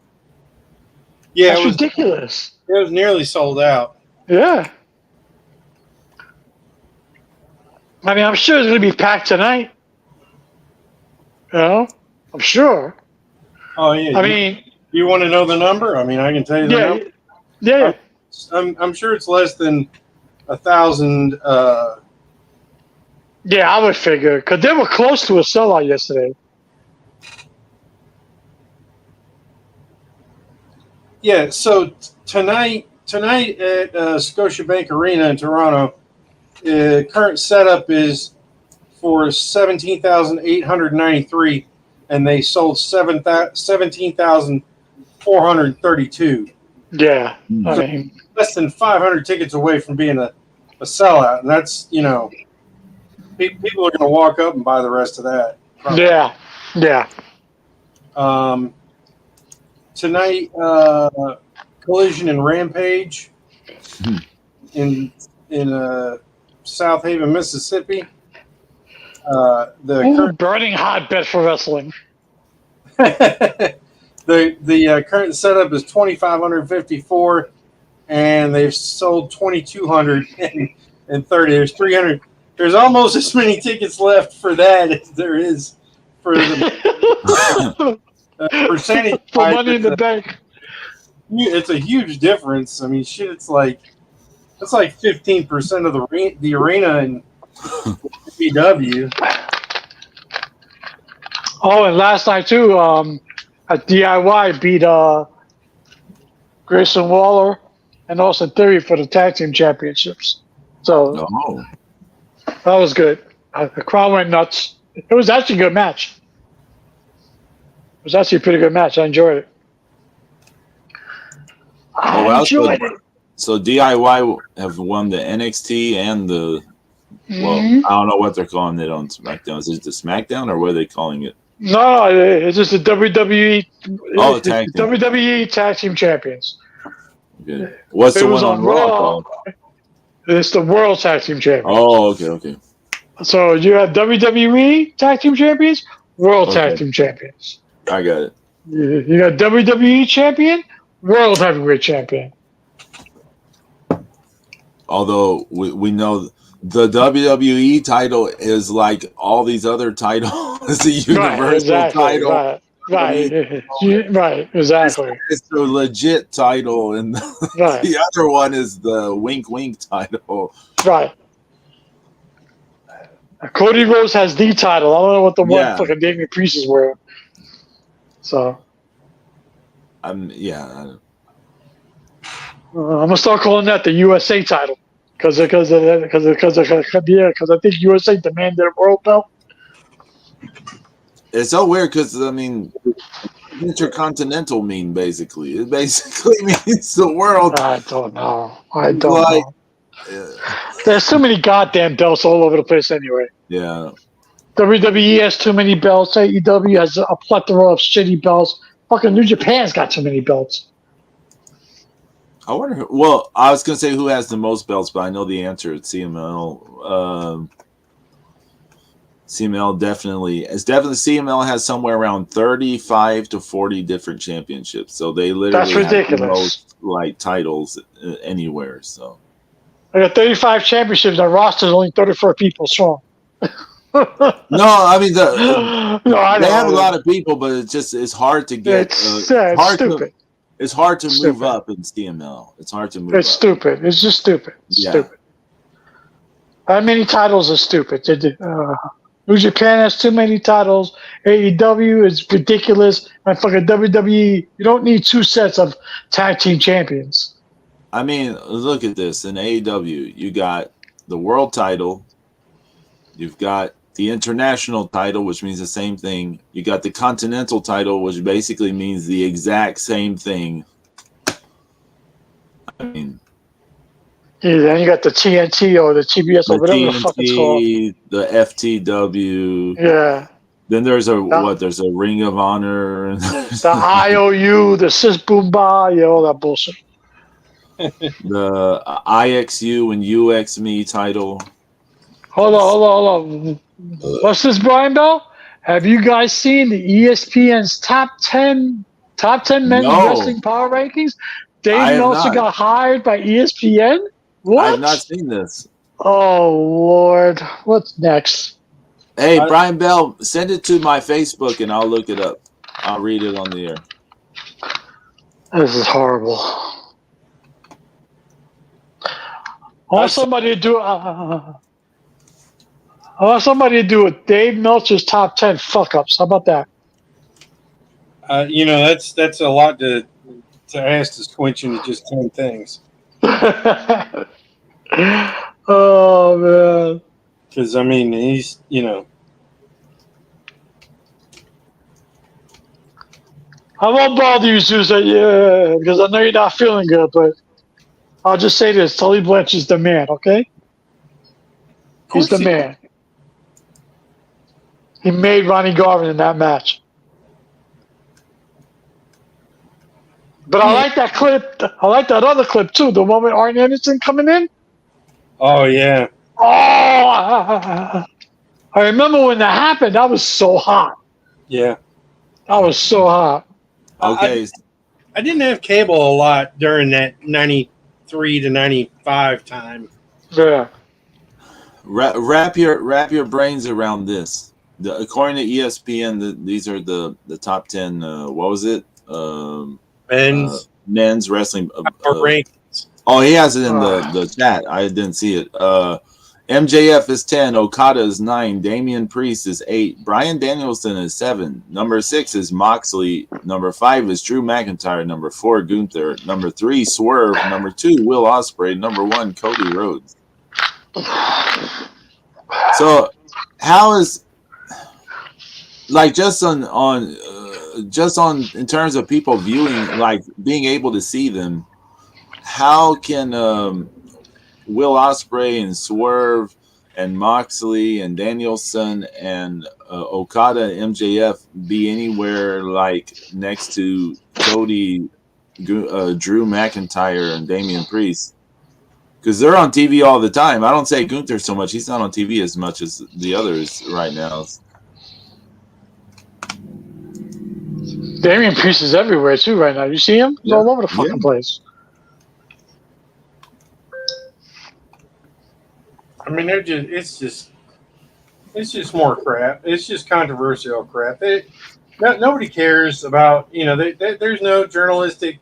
Yeah, That's ridiculous. It was nearly sold out. Yeah. I mean, I'm sure it's going to be packed tonight. You know, I'm sure. Oh yeah. I mean, you want to know the number? I mean, I can tell you the number. Yeah. I'm sure it's less than 1,000. Yeah, I would figure because they were close to a sellout yesterday. Yeah. So tonight at Scotiabank Arena in Toronto, current setup is for 17,893, and they sold 17,432. Yeah, I mean, less than 500 tickets away from being a sellout, and that's, you know, people are going to walk up and buy the rest of that. Probably. Yeah. Tonight, Collision and Rampage in South Haven, Mississippi. Burning hotbed for wrestling. The current setup is 2,554, and they've sold 2,230. There's 300. There's almost as many tickets left for that as there is for the percentage. For Money in the Bank. It's a huge difference. I mean, shit. It's like 15% of the arena in BW. Oh, and last night too, at DIY beat Grayson Waller and Austin Theory for the tag team championships. So that was good. The crowd went nuts. It was actually a good match. It was actually a pretty good match. I enjoyed it. So DIY have won the NXT and the I don't know what they're calling it on SmackDown. Is it the SmackDown or what are they calling it? No, it's just the WWE. Tag team. WWE Tag Team Champions. Okay. What's the one on Raw called? It's the World Tag Team Champions. Oh, okay. So you have WWE Tag Team Champions, World Tag Team Champions. I got it. You got WWE Champion, World Heavyweight Champion. Although we know the WWE title is like all these other titles. It's a universal title. Right, exactly. It's a legit title, and the other one is the wink title. Right. Cody Rhodes has the title. I don't know what the one fucking Damian Priest is wearing. So. I'm gonna start calling that the USA title because I think USA demanded a world belt. It's so weird because I mean, intercontinental mean basically. It basically means the world. I don't know. I don't Like, know. There's too many goddamn belts all over the place anyway. yeah. WWE has too many belts. AEW has a plethora of shitty belts. Fucking New Japan's got too many belts. I wonder. Well, I was gonna say who has the most belts, but I know the answer. It's CML. CML definitely. It's definitely CML has somewhere around 35 to 40 different championships. So they literally That's have the ridiculous. most like titles anywhere. So I got 35 championships. Our roster is only 34 people strong. no, I mean No, I they know. have a lot of people, but it's hard to get. It's hard stupid. It's hard to move Stupid. up in CML. It's hard to move It's up. stupid. It's just stupid. It's Yeah. stupid. That many titles are stupid. New Japan has too many titles. AEW is ridiculous. And fucking WWE, you don't need two sets of tag team champions. I mean, look at this. In AEW, you got the world title. You've got the international title, which means the same thing. You got the continental title, which basically means the exact same thing. I mean, Yeah, then you got the TNT or the TBS or whatever the fuck it's called. the FTW. Yeah. Then there's There's a Ring of Honor. The IOU, the Sis Boomba, yeah, all that bullshit. The IXU and UXME title. Hold on. What's this, Brian Bell? Have you guys seen the ESPN's top 10 men's wrestling power rankings? Dave Meltzer got hired by ESPN? What? I have not seen this. Oh, Lord. What's next? Hey, Brian Bell, send it to my Facebook and I'll look it up. I'll read it on the air. This is horrible. I want somebody to do it. Dave Meltzer's top 10 fuck-ups. How about that? That's a lot to ask to squinch into just 10 things. Oh, man. Because, I mean, he's, I won't bother you, Susan, because I know you're not feeling good, but I'll just say this. Tully Blanch is the man, okay? He's the man. He made Ronnie Garvin in that match. But I like that clip. I like that other clip, too. The one with Arn Anderson coming in. Oh, yeah. Oh, I remember when that happened. That was so hot. Yeah. That was so hot. Okay. I didn't have cable a lot during that 93 to 95 time. Yeah. Wrap your brains around this. According to ESPN, these are the top 10. What was it? Men's wrestling. Oh, he has it in the chat. I didn't see it. MJF is 10. Okada is 9. Damian Priest is 8. Bryan Danielson is 7. Number 6 is Moxley. Number 5 is Drew McIntyre. Number 4, Gunther. Number 3, Swerve. Number 2, Will Ospreay. Number 1, Cody Rhodes. So, how is just on in terms of people viewing, like being able to see them, how can Will Ospreay and Swerve and Moxley and Danielson and Okada and MJF be anywhere like next to Cody, Drew McIntyre and Damian Priest? Because they're on TV all the time. I don't say Gunther so much. He's not on TV as much as the others right now. Damian Priest is everywhere too right now. You see him? He's all over the fucking place. I mean, it's just more crap. It's just controversial crap. Nobody cares about, there's no journalistic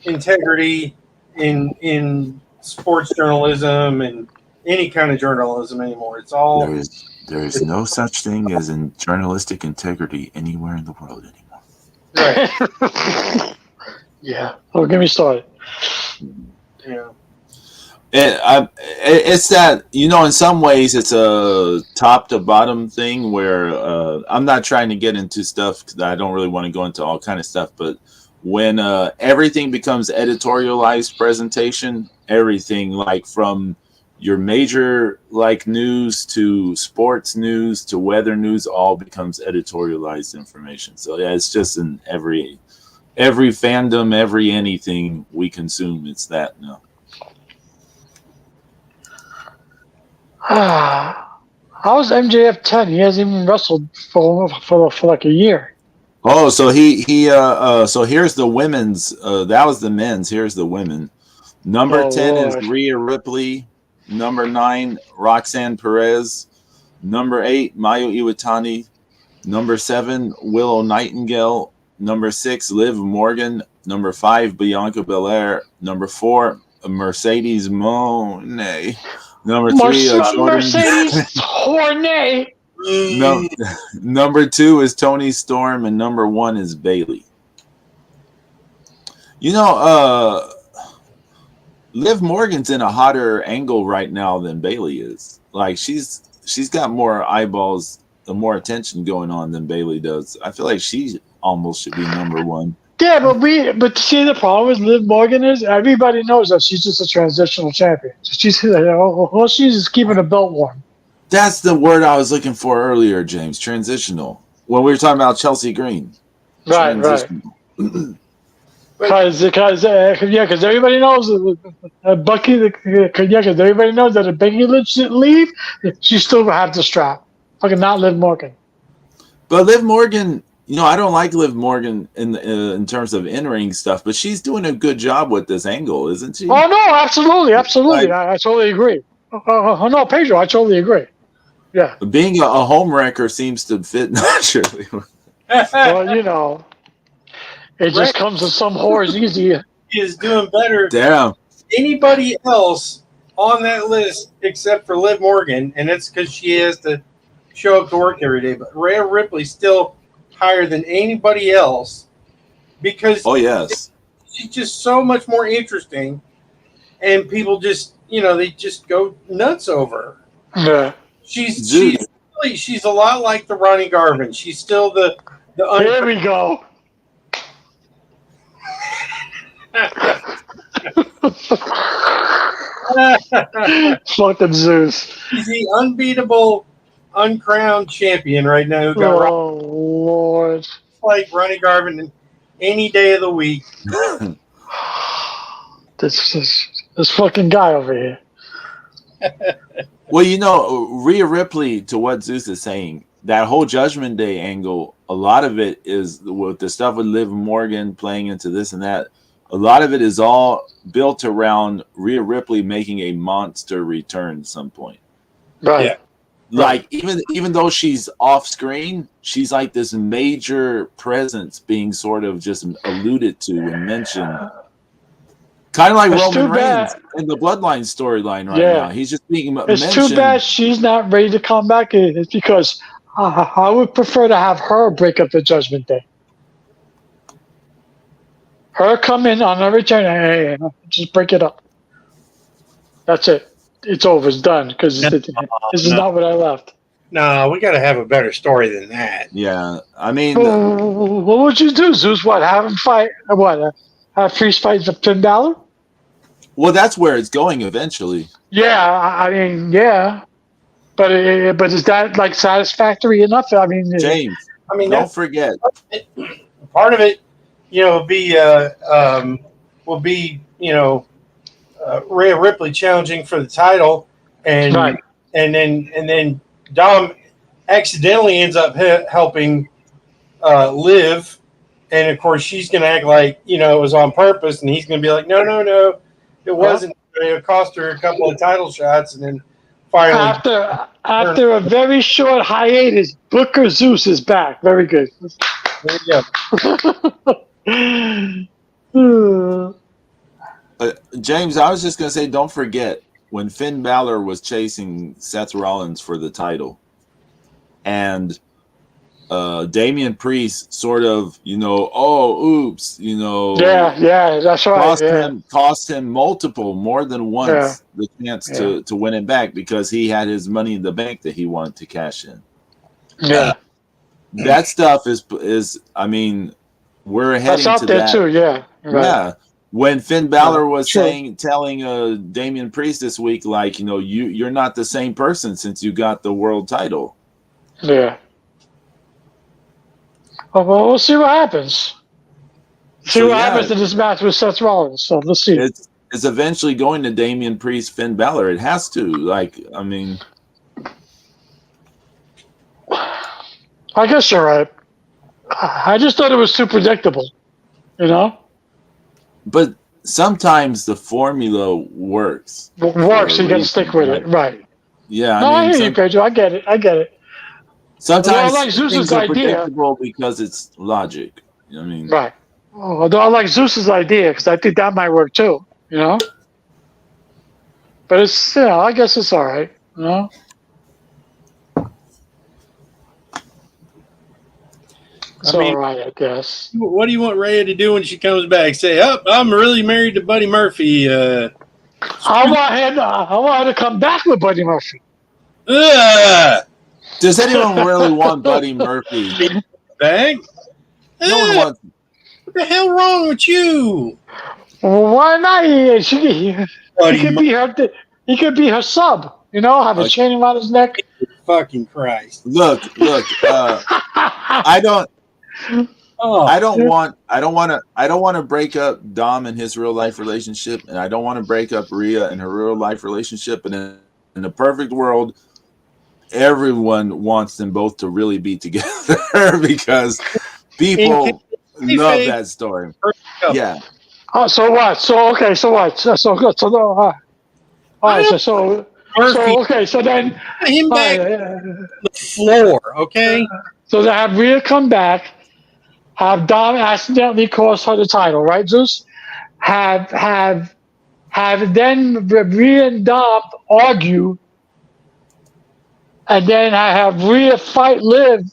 integrity in sports journalism and any kind of journalism anymore. It's all there is no such thing as in journalistic integrity anywhere in the world anymore. Right. Yeah. Oh, get me started. Yeah. It's that, in some ways it's a top to bottom thing where I'm not trying to get into stuff because I don't really want to go into all kind of stuff, but when everything becomes editorialized presentation, everything like from your major like news to sports news to weather news all becomes editorialized information. So yeah, it's just in every fandom, every anything we consume, it's that now. How's MJF 10? He hasn't even wrestled for like a year. Oh, so so here's the women's. That was the men's. Here's the women. Number Oh 10 is Lord. Rhea Ripley. Number 9, Roxanne Perez. Number 8, Mayu Iwatani. Number 7, Willow Nightingale. Number 6, Liv Morgan. Number 5, Bianca Belair. Number 4, Mercedes Moné. Number 3, Jordan. Mercedes Hornet. No, number 2 is Tony Storm, and number 1 is Bailey. Liv Morgan's in a hotter angle right now than Bailey is. Like she's got more eyeballs, more attention going on than Bailey does. I feel like she almost should be number 1. Yeah, but see the problem with Liv Morgan is everybody knows that she's just a transitional champion. All she's is keeping the belt warm. That's the word I was looking for earlier, James. Transitional. When we were talking about Chelsea Green. Right. Because everybody knows Bucky. Because everybody knows that if Becky Lynch didn't leave, she still would have the strap. Fucking not Liv Morgan. But Liv Morgan, I don't like Liv Morgan in terms of in-ring stuff, but she's doing a good job with this angle, isn't she? Oh no, absolutely. I totally agree. No, Pedro, I totally agree. Yeah. Being a home wrecker seems to fit naturally. Well, it just comes to some whores easy. He is doing better Damn. than anybody else on that list except for Liv Morgan, and it's because she has to show up to work every day. But Rhea Ripley's still higher than anybody else because she's just so much more interesting, and people just they just go nuts over her. Yeah. She's a lot like the Ronnie Garvin. She's still the Here we go. Fucking Zeus. He's the unbeatable, uncrowned champion right now. Who got Lord. like Ronnie Garvin any day of the week. This fucking guy over here. Well, Rhea Ripley, to what Zeus is saying, that whole Judgment Day angle, a lot of it is with the stuff with Liv Morgan playing into this and that. A lot of it is all built around Rhea Ripley making a monster return at some point. Right. Yeah. Like even though she's off screen, she's like this major presence being sort of just alluded to and mentioned. Kind of like Roman Reigns in the Bloodline storyline right now. He's just being mentioned. It's too bad she's not ready to come back. It's because I would prefer to have her break up the Judgment Day. Her come in on her return and just break it up. That's it. It's over. It's done. Because this is not what I left. No, we got to have a better story than that. Yeah. I mean... what would you do, Zeus? What? Have him fight? What? Have Priest fight Finn Balor? Well, that's where it's going eventually. Yeah, I mean, yeah. But is that like satisfactory enough? I mean, James, don't forget. Part of it, will be Rhea Ripley challenging for the title, and then Dom accidentally ends up helping Liv, and of course she's going to act like it was on purpose, and he's going to be like, no, it wasn't. It cost her a couple of title shots, and then finally, after a very short hiatus, Booker Zeus is back. Very good. There you go. James, I was just going to say, don't forget when Finn Balor was chasing Seth Rollins for the title, and Damian Priest sort of, oh, oops, Yeah, that's right. Yeah, cost him more than yeah, once the chance yeah, to win it back because he had his Money in the Bank that he wanted to cash in. yeah. That stuff is I mean, we're That's heading out to there that. too. Yeah, right. Yeah. When Finn Right. Balor was True. telling Damian Priest this week, like, you're not the same person since you got the world title. Yeah. Well, we'll see what happens. See So what yeah, happens in this match with Seth Rollins. So let's see. it's eventually going to Damian Priest, Finn Balor. It has to. Like, I mean, I guess you're right. I just thought it was too predictable. You know, but sometimes the formula works for works. a So you got to reason. stick with it, right? Yeah, I No, I mean, hear you, Pedro. I get it. I get it. Although I sometimes like Zeus's things are idea, predictable because it's logic. I mean, right? Although I like Zeus's idea because I think that might work too. You know, but it's I guess it's all right. You know, it's I mean, all right. I guess. what do you want Rhea to do when she comes back? Say, "Oh, I'm really married to Buddy Murphy." I want her to come back with Buddy Murphy. does anyone really want Buddy Murphy? Back? No one wants. What the hell wrong with you? Well, why not? He Buddy could be her. He could be her sub. You know, have a chain around his neck. Fucking Christ! Look. I don't. Oh, I don't want to break up Dom and his real life relationship, and I don't want to break up Rhea and her real life relationship. And in the perfect world, everyone wants them both to really be together because people love that story. Yeah. Oh, so what? So okay. So what? So good. So all right. So okay. So then him back on the floor, okay? So to have Rhea come back, have Dom accidentally cost her the title, right, Zeus? Have then Rhea and Dom argue, and then I have Rhea fight Liv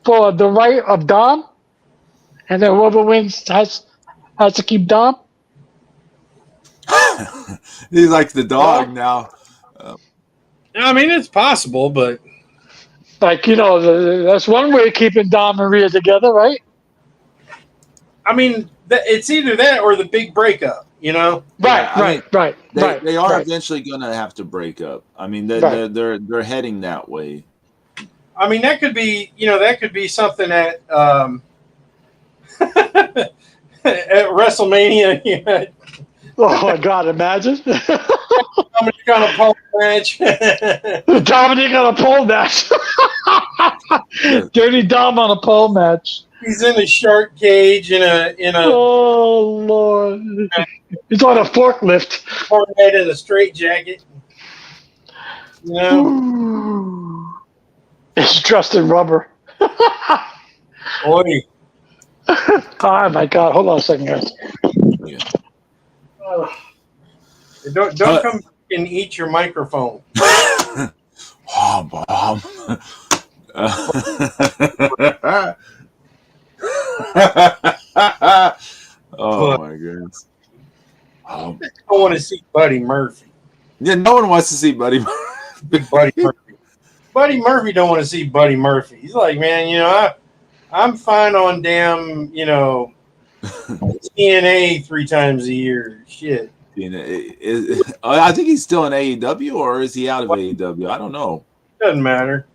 for the right of Dom, and then whoever wins has to keep Dom. He's like the dog now. I mean, it's possible, but Like that's one way of keeping Dom and Rhea together, right? I mean, it's either that or the big breakup. Right, Yeah, right. They are eventually going to have to break up. I mean, they're heading that way. I mean, that could be something at at WrestleMania. Oh my God! Imagine Dominic on a pole match. Dominic on a pole match. Dirty Dom on a pole match. He's in a shark cage in a. Oh Lord! He's on a forklift. Head in a straight jacket. You know. He's dressed in rubber. Boy. Oh my God! Hold on a second, guys. Yeah. Don't come and eat your microphone. Oh, Bob. Oh my goodness. I want to see Buddy Murphy. Yeah, no one wants to see Buddy Murphy. Buddy Murphy. Buddy Murphy don't want to see Buddy Murphy. He's like, man, I'm fine on damn, TNA 3 times a year. Shit. I think he's still in AEW, or is he out of AEW? I don't know. Doesn't matter.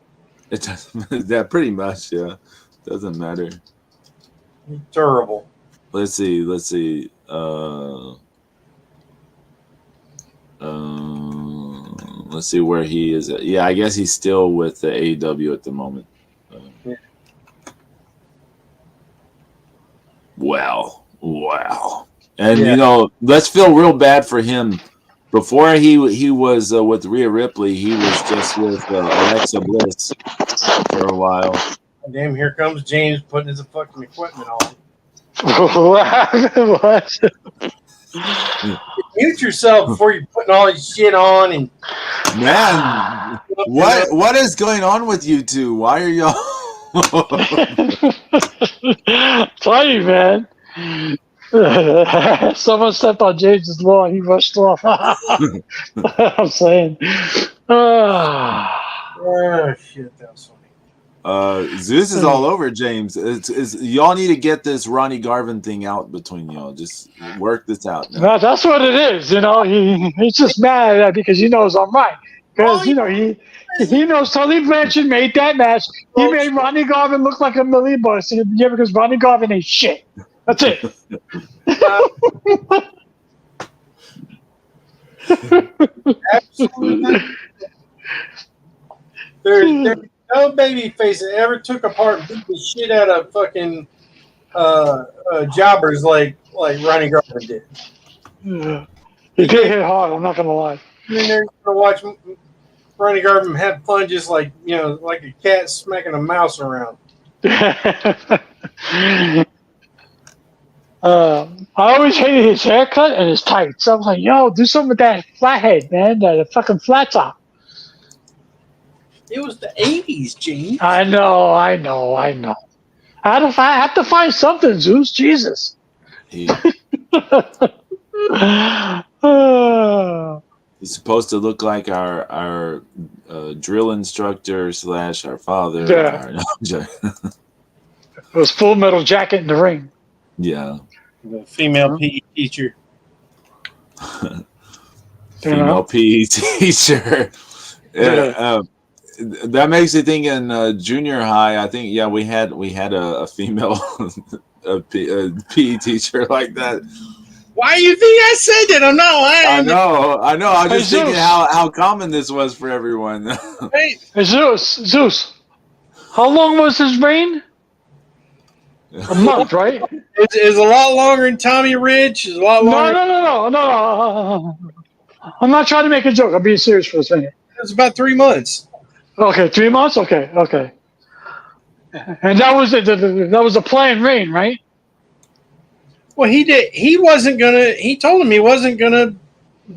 It doesn't. That pretty much, yeah. Doesn't matter. He's terrible. Let's see. Let's see where he is at. Yeah, I guess he's still with the AEW at the moment. Yeah. Wow. And let's feel real bad for him. Before he was with Rhea Ripley, he was just with Alexa Bliss for a while. Damn, here comes James putting his fucking equipment on. What? Mute yourself before you're putting all this shit on. And man, what is going on with you two? Why are y'all? Tell you, man. Someone stepped on James's lawn. He rushed off. I'm saying. Oh shit, that was funny. Zeus is all over James. It's y'all need to get this Ronnie Garvin thing out between y'all. Just work this out now. That's what it is. He's just mad because he knows I'm right. Because he knows Tully Blanchard made that match. He made Ronnie Garvin look like $1,000,000. Yeah, because Ronnie Garvin ain't shit. That's it. Absolutely. There's no baby face that ever took apart and beat the shit out of fucking jobbers like Ronnie Garvin did. He did hit hard. I'm not gonna lie. And then they're gonna watch Ronnie Garvin have fun, just like like a cat smacking a mouse around. I always hated his haircut and his tights. I was like, yo, do something with that flathead, man. That fucking flat top. It was the 80s, Gene. I know. I have to find something, Zeus. Jesus. He's supposed to look like our drill instructor / our father. Yeah. It was Full Metal Jacket in the ring. Yeah. The female PE teacher. Female PE teacher. Yeah. That makes you think in junior high. I think we had a female a PE teacher like that. Why do you think I said that? I'm not lying. I know. I was just Hey, thinking Zeus. how common this was for everyone. Hey, Zeus. How long was his reign? A month, right? it's a lot longer than Tommy Rich. It's a lot longer. No. I'm not trying to make a joke. I'm being serious for a second. It's about 3 months. Okay, 3 months. Okay. And that was a planned reign, right? Well, he did. He wasn't gonna. He told him he wasn't gonna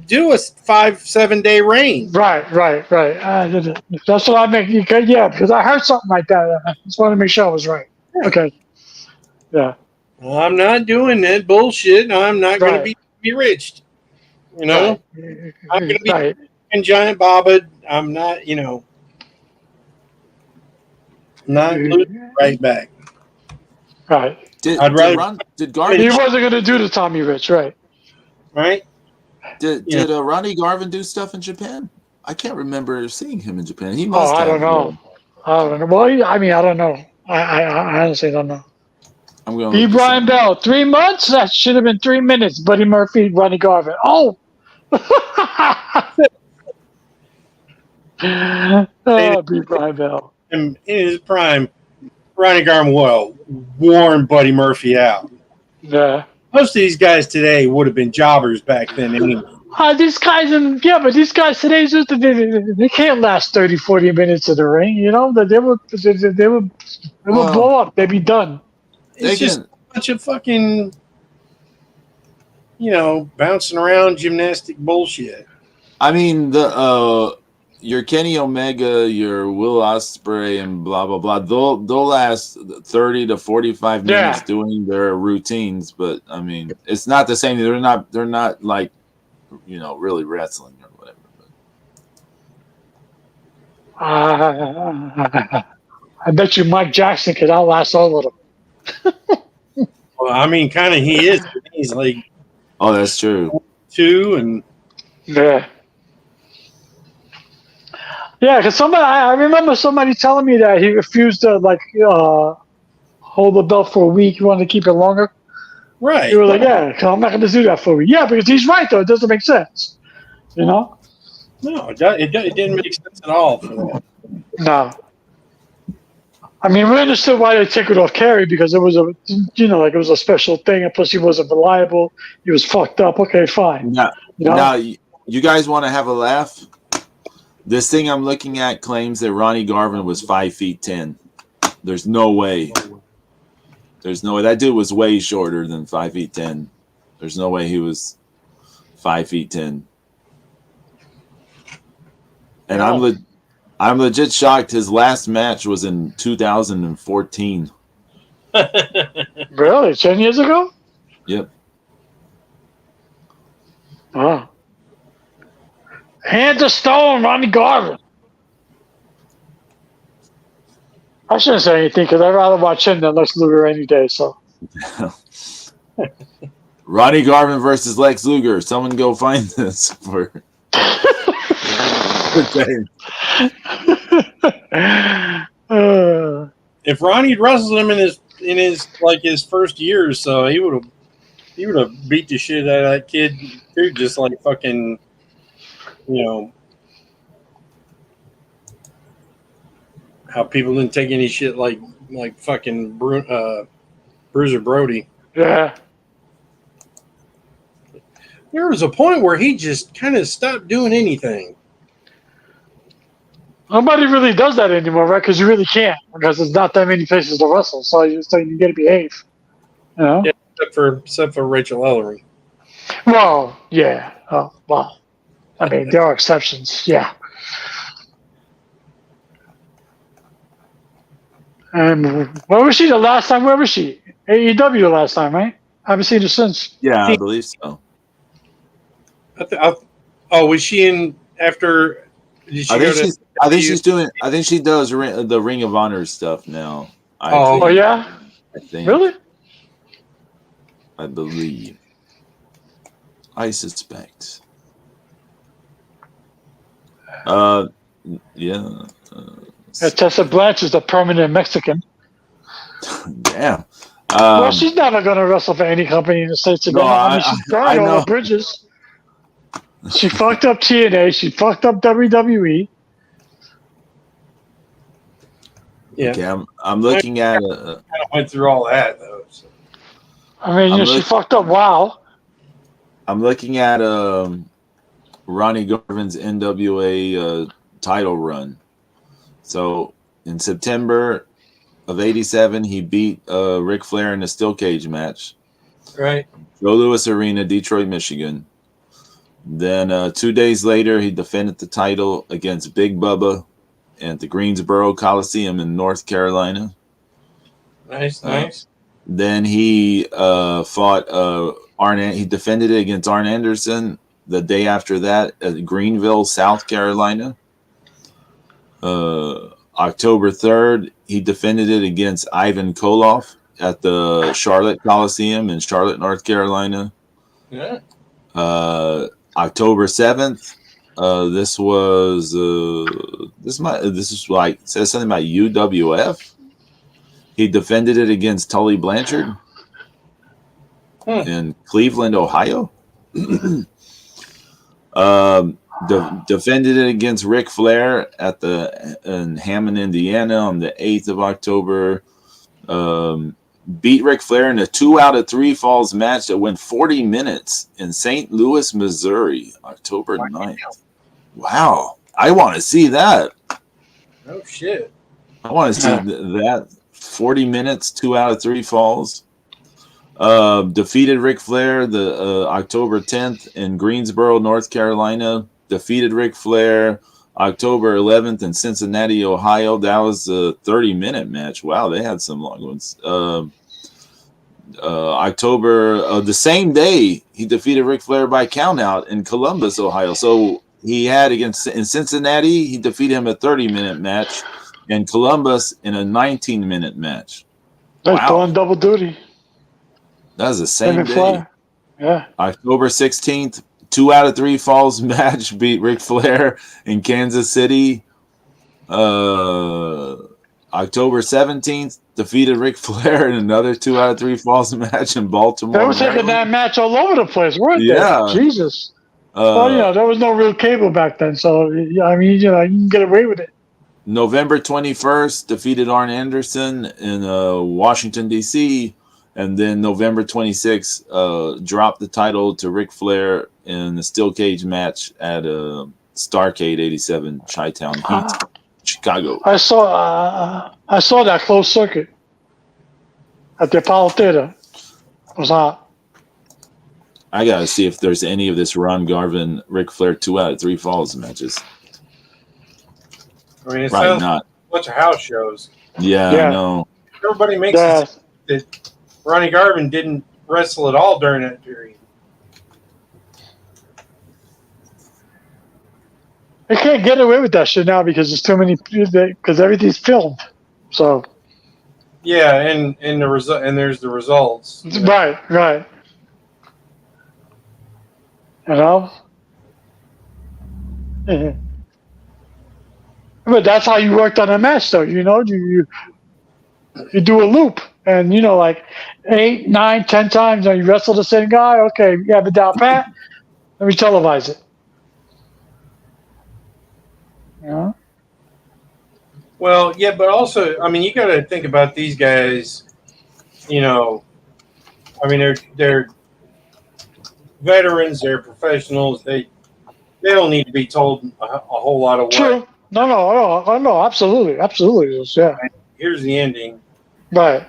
do a 5-7 day reign. Right. That's what I make. Yeah, because I heard something like that. I just wanted to make sure I was right. Okay. Yeah. Well, I'm not doing that bullshit. I'm not gonna Right. be rich. You know, Right. I'm gonna be Right. fucking Giant Bobbed. I'm not. Not losing right back. Right. Did He Garvin wasn't going to do the Tommy Rich, right? Right. did Ronnie Garvin do stuff in Japan? I can't remember seeing him in Japan. He Oh, must. I don't know. Well, I mean, I don't know. I honestly don't know. I'm going. B. Brian Bell, 3 months. That should have been 3 minutes. Buddy Murphy, Ronnie Garvin. Oh. B. Brian Bell. In his prime, Ronnie Garvin worn Buddy Murphy out. Yeah. Most of these guys today would have been jobbers back then anyway. These guys today, they can't last 30, 40 minutes in the ring. They would blow up. They'd be done. It's just a bunch of fucking, bouncing around gymnastic bullshit. I mean, your Kenny Omega, your Will Ospreay, and blah blah blah. They'll last 30 to 45 minutes doing their routines, but I mean, it's not the same. They're not like, really wrestling or whatever. I bet you Mike Jackson could outlast all of them. Well, I mean, kind of he is. He's like, oh, that's true. 2 and yeah. Yeah, because I remember somebody telling me that he refused to hold the belt for a week. He wanted to keep it longer. right. He was like, "Yeah, I'm not going to do that for a week." Yeah, because he's right though. It doesn't make sense. No, it didn't make sense at all for that. No. I mean, we understood why they took it off Kerry because it was it was a special thing, and plus he wasn't reliable. He was fucked up. Okay, fine. Now, you guys want to have a laugh? This thing I'm looking at claims that Ronnie Garvin was 5'10". There's no way. That dude was way shorter than 5'10". There's no way he was 5'10". And I'm legit shocked. His last match was in 2014. Really? 10 years ago? Yep. Oh. Hand to stone, Ronnie Garvin. I shouldn't say anything because I'd rather watch him than Lex Luger any day. So Ronnie Garvin versus Lex Luger. Someone go find this for. If Ronnie wrestled him in his like his first year or so, he would have beat the shit out of that kid too, just like fucking, you know, how people didn't take any shit like fucking Bruiser Brody. Yeah. There was a point where he just kind of stopped doing anything. Nobody really does that anymore, right? Because you really can't, because there's not that many places to wrestle. So you got to behave. You know? Yeah, except for Rachel Ellery. Well, yeah. Oh, well. I mean, there are exceptions. Yeah. And where was she the last time? Where was she? AEW the last time, right? I haven't seen her since. Yeah, I believe so. Was she in after? Did she I think she's doing. I think she does the Ring of Honor stuff now. Oh yeah. I think. Really? I believe. I suspect. Yeah. Tessa Blanche is a permanent Mexican. Damn. Well, she's never going to wrestle for any company in the States again. No, she's burned all the bridges. She fucked up TNA. She fucked up WWE. Yeah. Okay, I'm looking at. I kind of went through all that though. So. I mean, she fucked up WoW. I'm looking at Ronnie Garvin's NWA title run. So in September of '87, he beat Ric Flair in a steel cage match. Right. Joe Louis Arena, Detroit, Michigan. Then 2 days later, he defended the title against Big Bubba at the Greensboro Coliseum in North Carolina. Nice. Then he fought Arn. He defended it against Arn Anderson the day after that at Greenville, South Carolina. October 3rd, he defended it against Ivan Koloff at the Charlotte Coliseum in Charlotte, North Carolina. Yeah. October 7th, this is like says something about UWF. He defended it against Tully Blanchard in Cleveland, Ohio. Defended it against Ric Flair in Hammond, Indiana on the 8th of October. Beat Ric Flair in a 2 out of 3 falls match that went 40 minutes in St. Louis, Missouri, October 9th. Wow. I want to see that. Oh, shit. I want to see that. 40 minutes, 2 out of 3 falls. Defeated Ric Flair the October 10th in Greensboro, North Carolina. Defeated Ric Flair October 11th in Cincinnati, Ohio. That was a 30-minute match. Wow, they had some long ones. October the same day, he defeated Ric Flair by countout in Columbus, Ohio. So he had in Cincinnati, he defeated him a 30-minute match. In Columbus, in a 19-minute match. They're doing double duty. That was the same day. Yeah. October 16th, 2 out of 3 falls match, beat Ric Flair in Kansas City. October 17th, defeated Ric Flair in another 2 out of 3 falls match in Baltimore. They were taking that match all over the place, weren't they? Yeah. Jesus. Well, there was no real cable back then, so I mean, you can get away with it. November 21st, defeated Arn Anderson in Washington, D.C., and then November 26th, dropped the title to Ric Flair in the steel cage match at Starrcade 87 Chi-Town Heat, Chicago. I saw that closed circuit at the Apollo Theater. It was hot. I got to see if there's any of this Ron Garvin, Ric Flair 2 out of 3 falls matches. I mean, it Probably sounds not. like a bunch of house shows. Yeah, Yeah. no. Everybody makes Yeah. it that Ronnie Garvin didn't wrestle at all during that period. They can't get away with that shit now because there's too many. Because everything's filmed. So. Yeah, and the result, and there's the results. You know? Right. You know. But that's how you worked on a match, though. You know, you do a loop, and you know, like 8, 9, 10 times. You wrestle the same guy. Okay, you have it down pat. Let me televise it. Yeah. Well, yeah, but also, I mean, you got to think about these guys. You know, I mean, they're veterans. They're professionals. They don't need to be told a whole lot of what. True. No. Absolutely. Yeah. Here's the ending. Right.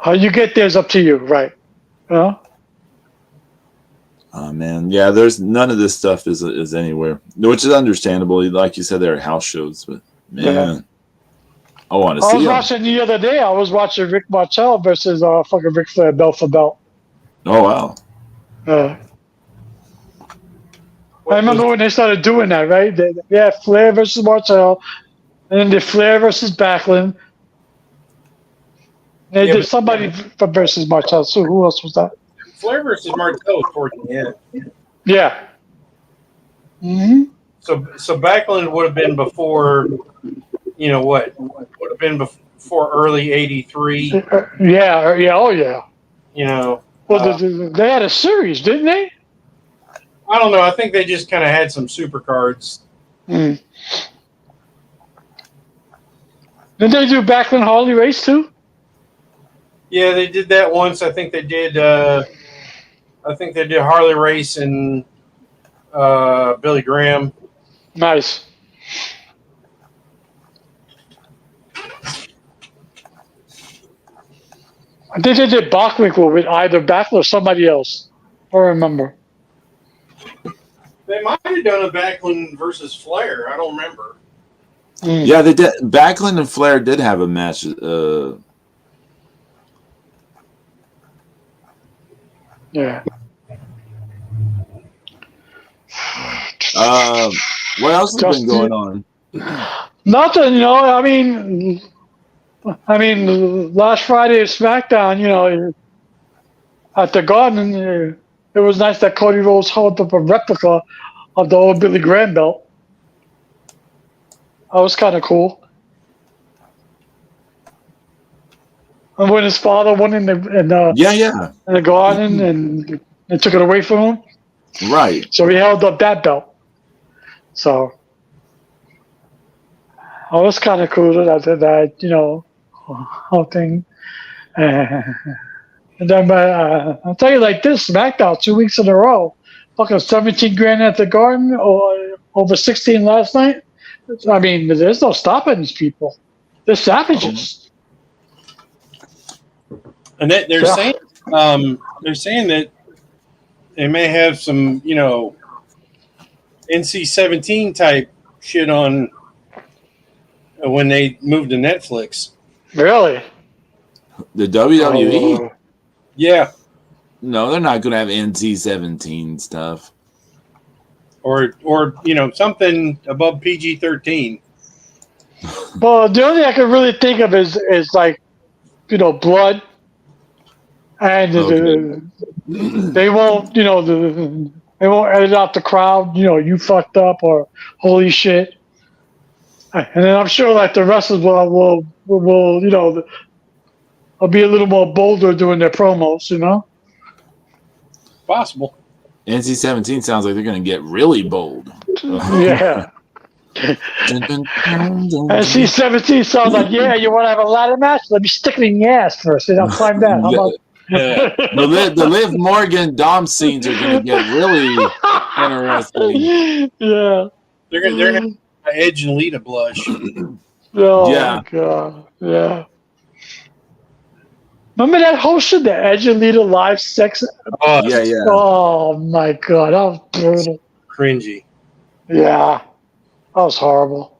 How you get there is up to you. Right. You know? Oh man, yeah. There's none of this stuff is anywhere, which is understandable. Like you said, there are house shows, but man, Yeah. I want to I see was them. watching the other day. I was watching Rick Martel versus fucking Ric Flair belt for belt. Oh wow. I remember when they started doing that, right? Yeah, Flair versus Martel, and then the Flair versus Backlund. They did somebody versus Martel. So who else was that? Flair versus Martel towards the end. Yeah. Mm-hmm. So Backlund would have been before, you know what? Would have been before early '83. Yeah. Oh yeah. You know. Well, they had a series, didn't they? I don't know. I think they just kind of had some super cards. Mm. Did they do Backlund Harley race too? Yeah, they did that once. I think they did. Harley Race and Billy Graham. Nice. I think they did Bockwinkel with either Backlund or somebody else. I don't remember. They might have done a Backlund versus Flair. I don't remember. Mm. Yeah, they did. Backlund and Flair did have a match. Yeah. What else has been going on? Nothing, you know. I mean, last Friday at SmackDown, you know, at the Garden, it was nice that Cody Rhodes held up a replica of the old Billy Graham belt. That was kind of cool. And when his father won in the Garden, and they took it away from him, right? So he held up that belt. So that was kind of cool. That you know, whole thing. And then I'll tell you like this: SmackDown 2 weeks in a row, fucking 17 grand at the Garden, or over 16 last night. I mean, there's no stopping these people. They're savages. And they're saying that they may have some, you know, NC-17 type shit on when they move to Netflix. Really? The WWE? Oh. Yeah. No, they're not going to have NC-17 stuff. Or you know, something above PG-13. Well, the only thing I can really think of is like, you know, blood, and they won't, you know, they won't edit out the crowd. You know, you fucked up or holy shit. And then I'm sure like the wrestlers will you know, will be a little more bolder doing their promos. You know. Possible. NC-17 sounds like they're going to get really bold. Yeah. NC-17 sounds like, yeah, you want to have a ladder match? Let me stick it in your ass first, and I'll climb that. How about? The Liv Morgan Dom scenes are going to get really interesting. Yeah. They're gonna have Edge and Lita blush. Oh my god. Yeah. Remember that whole shit, the Edge and Lita live sex? Oh, yeah. Oh my god, that was brutal. Cringy. Yeah. That was horrible.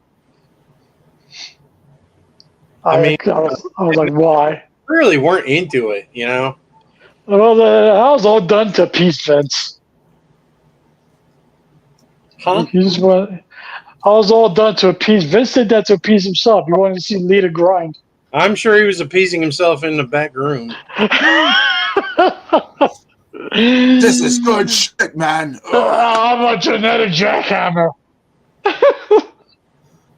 mean, I was like, why? really weren't into it, you know. Well, I was all done to appease Vince. Huh? He just went. I was all done to appease. Vince did that to appease himself. He wanted to see Lita grind. I'm sure he was appeasing himself in the back room. This is good shit, man. I'm a genetic jackhammer.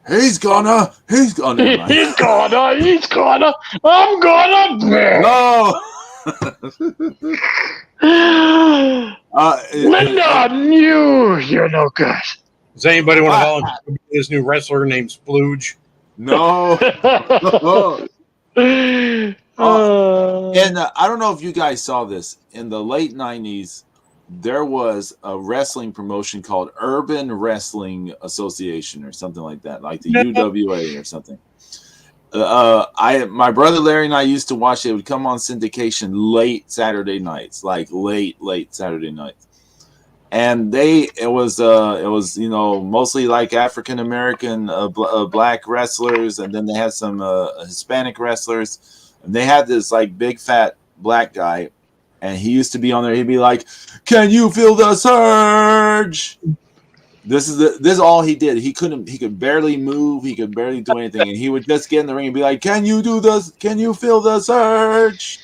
He's gonna. He's gonna. I'm gonna. No. Linda, you're no good. Does anybody want to volunteer to be this new wrestler named Splooge? No. And I don't know if you guys saw this. In the late 90s, there was a wrestling promotion called Urban Wrestling Association or something like that, like the UWA or something. My brother Larry and I used to watch it. It would come on syndication late Saturday nights, like late Saturday nights. And it was mostly like African American black wrestlers, and then they had some Hispanic wrestlers, and they had this like big fat black guy, and he used to be on there. He'd be like, "Can you feel the surge?" This is all he did. He could barely move. He could barely do anything, and he would just get in the ring and be like, "Can you do this? Can you feel the surge?"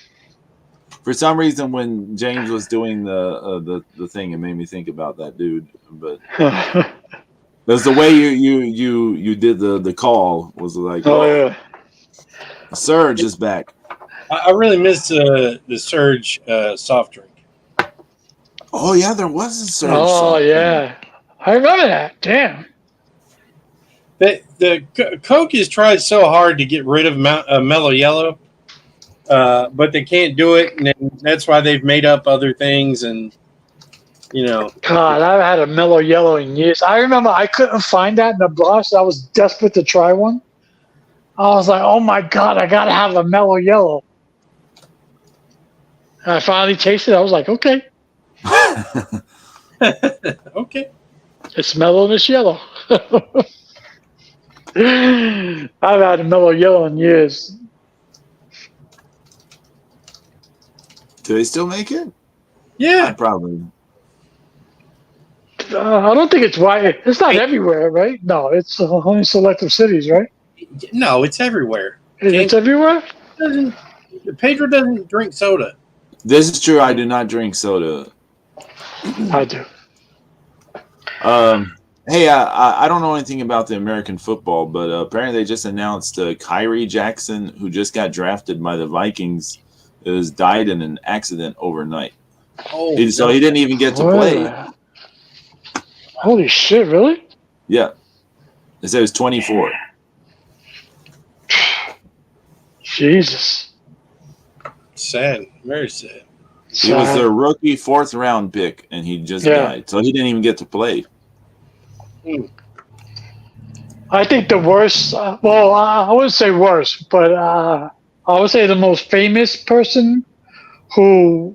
For some reason, when James was doing the thing, it made me think about that dude. But there's the way you did the call was like, yeah. Surge is back. I really miss the Surge soft drink. Oh yeah, there was a Surge. Oh yeah, I remember that. Damn. The Coke has tried so hard to get rid of Mellow Yellow. But they can't do it, and that's why they've made up other things. And God, I've had a Mellow Yellow in years. I remember I couldn't find that in the Bronx. I was desperate to try one. I was like, "Oh my God, I gotta have a Mellow Yellow." And I finally tasted it. I was like, "Okay, okay, it's mellow and it's yellow." I've had a Mellow Yellow in years. Do they still make it? Yeah, probably. I don't think it's wide. It's not everywhere, right? No, it's only selective cities, right? No, it's everywhere. It's everywhere? Pedro doesn't drink soda. This is true. I do not drink soda. I do. Hey, I don't know anything about the American football, but apparently they just announced Kyrie Jackson, who just got drafted by the Vikings, has died in an accident overnight. So he didn't even get to play. Holy shit, really? Yeah. It said he was 24. Jesus. Sad. Very sad. He was their rookie 4th round pick, and he just died. So he didn't even get to play. I think the worst, well, I wouldn't say worst, but I would say the most famous person who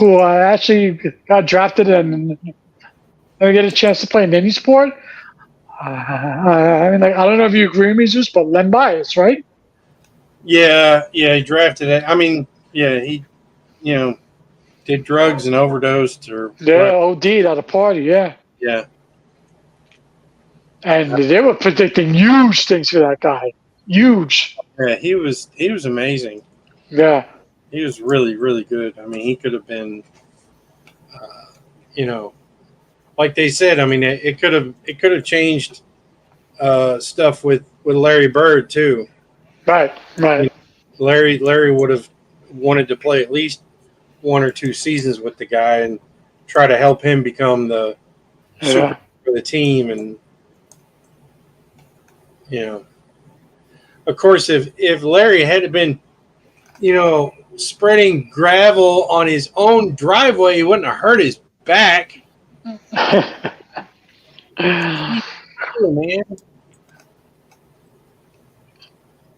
actually got drafted and never get a chance to play in any sport. I mean, like, I don't know if you agree with me, Zeus, but Len Bias, right? Yeah, he drafted it. I mean, yeah, he, did drugs and overdosed or OD'd at a party, yeah. Yeah. And they were predicting huge things for that guy. Huge. Yeah, he was amazing. Yeah. He was really, really good. I mean, he could have been, like they said. I mean, it could have changed stuff with Larry Bird too. Right. Larry would have wanted to play at least 1 or 2 seasons with the guy and try to help him become the super for the team. And of course, if Larry had been, spreading gravel on his own driveway, he wouldn't have hurt his back. Man.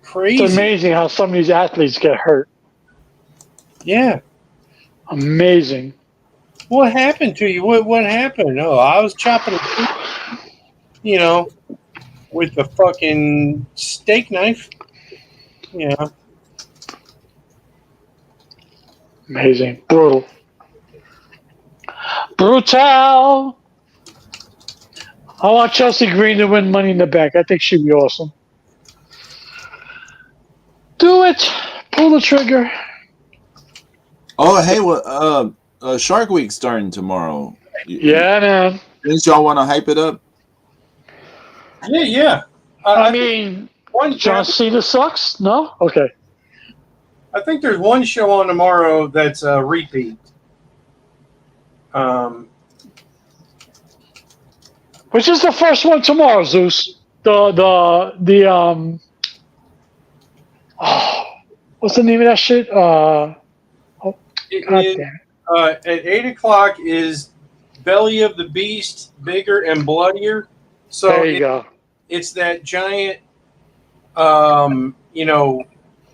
Crazy. It's amazing how some of these athletes get hurt. Yeah. Amazing. What happened to you? What happened? Oh, I was chopping, with a fucking steak knife. Yeah. Amazing. Brutal. Brutal. I want Chelsea Green to win Money in the Bank. I think she'd be awesome. Do it. Pull the trigger. Oh, hey, well, Shark Week starting tomorrow. Yeah, man. Didn't y'all want to hype it up? Yeah. I mean, John Cena sucks? No? Okay. I think there's one show on tomorrow that's a repeat. Which is the first one tomorrow, Zeus? Oh, what's the name of that shit? God damn it. At 8:00 is Belly of the Beast, Bigger and Bloodier. So There you go. it's that giant,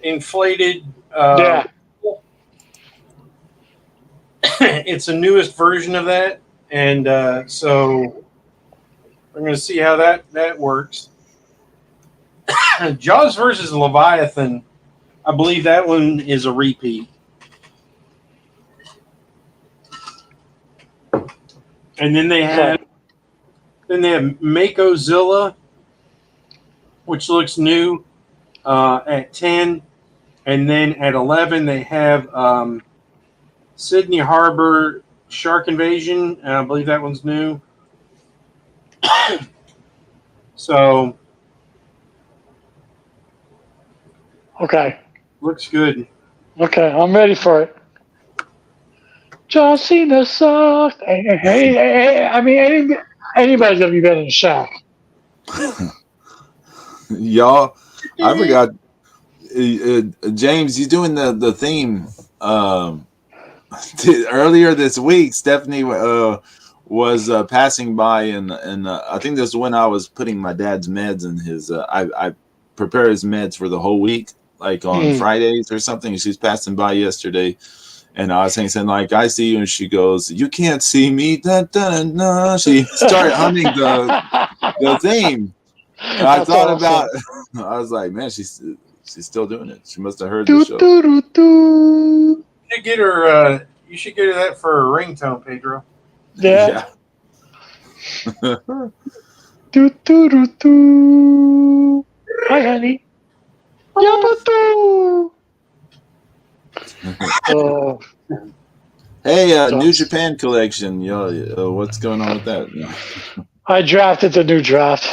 inflated. Yeah. It's the newest version of that, and so we're going to see how that works. Jaws versus Leviathan, I believe that one is a repeat. And then they have Makozilla, which looks new, at 10, and then at 11 they have Sydney Harbor Shark Invasion, and I believe that one's new. So Okay. looks good. Okay, I'm ready for it. John Cena sucks. I mean, anybody's gonna be better than Shaq. Y'all, I forgot. James, you doing the theme earlier this week. Stephanie was passing by, and I think this is when I was putting my dad's meds in his. I prepare his meds for the whole week, like on Fridays or something. She's passing by yesterday, and I was saying like, "I see you," and she goes, "You can't see me." Da, da, da. She started humming the theme. And I thought about. I was like, "Man, she's still doing it. She must have heard the show." Do. You should get her. You should get her that for a ringtone, Pedro. Yeah. Yeah. Do. Hi, honey. Yapatu. Oh. Hey, New Japan collection. Yo, what's going on with that? I drafted the new draft.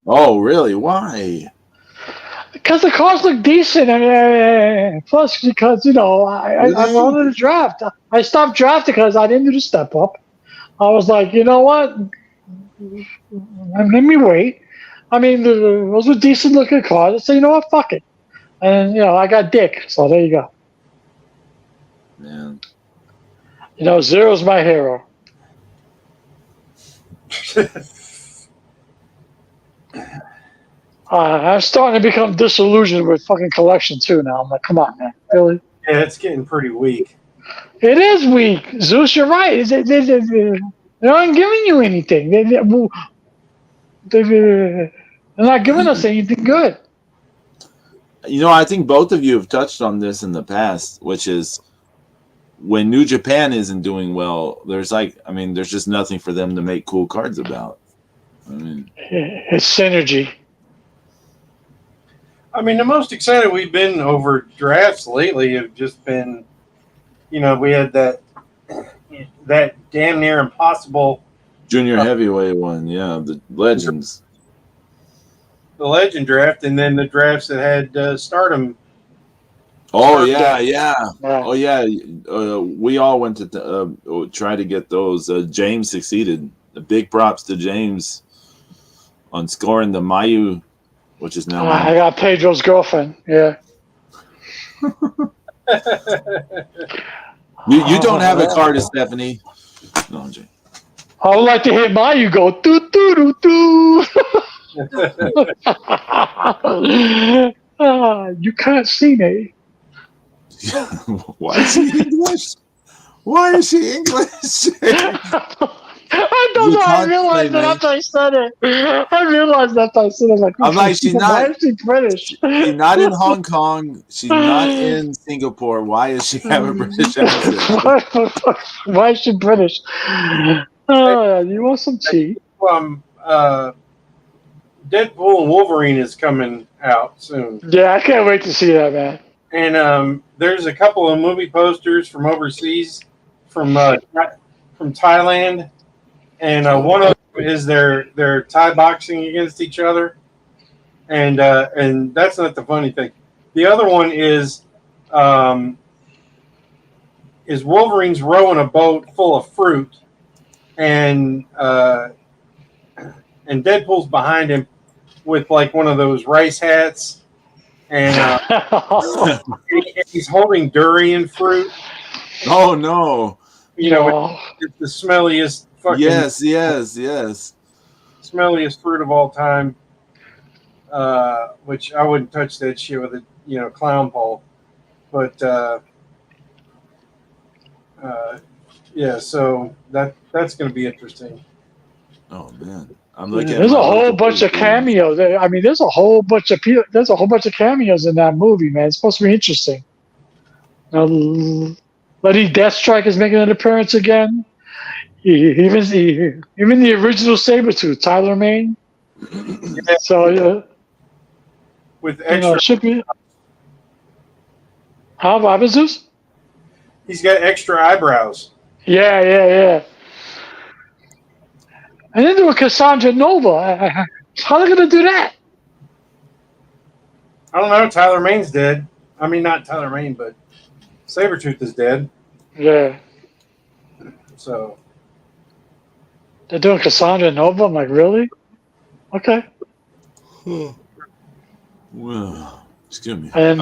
Oh, really? Why? Because the cards look decent. I mean, plus, because, I wanted to draft. I stopped drafting because I didn't do the step up. I was like, you know what? Let me wait. I mean, those were decent looking cards. So, you know what? Fuck it. And, I got Dick. So there you go. Man. Zero's my hero. I'm starting to become disillusioned with fucking collection too now. I'm like, come on, man. Really? Yeah, it's getting pretty weak. It is weak. Zeus, you're right. They're not giving you anything. They're not giving us anything good. I think both of you have touched on this in the past, which is when New Japan isn't doing well, there's just nothing for them to make cool cards about. I mean, it's synergy. I mean, the most excited we've been over drafts lately have just been, we had that damn near impossible junior heavyweight one, yeah, the legends, the legend draft, and then the drafts that had Stardom. Oh yeah. Oh yeah. We all went to try to get those. James succeeded. The big props to James on scoring the Mayu, which is now. I got Pedro's girlfriend. Yeah. You don't have a card, Stephanie. No, James. I would like to hear Mayu go doo doo doo doo. You can't see me. Why is she English? Why is she English? I don't You know. I can't play realized that me. after I said it. I realized after I said it. Like, I'm like, she's why not. is she British? She's not in Hong Kong. She's not in Singapore. Why does she have a British accent? Why is she British? You want some tea? Um, Deadpool and Wolverine is coming out soon, Yeah, I can't wait to see that, man. and there's a couple of movie posters from overseas, from Thailand, and one of them is their Thai boxing against each other, and that's not the funny thing. The other one um, is Wolverine's rowing a boat full of fruit, and Deadpool's behind him with like one of those rice hats, and he's holding durian fruit. Oh no! You know, No. it's the smelliest fucking Yes. smelliest fruit of all time. Which I wouldn't touch that shit with a clown pole, but yeah. So that's going to be interesting. Oh man, I'm looking at There's my a whole local bunch of posters. cameos. I mean, there's a whole bunch of cameos in that movie, man. It's supposed to be interesting. Bloody Deathstrike is making an appearance again. Even the original Sabretooth, Tyler Mane. Yeah, So with extra, it should be. How about Zeus? he's got extra eyebrows. Yeah. And then there was Cassandra Nova. How are they gonna do that? I don't know. Tyler Maine's dead. I mean, not Tyler Maine, but Sabretooth is dead. Yeah, So they're doing Cassandra Nova. I'm like, really? Okay. Well, excuse me. And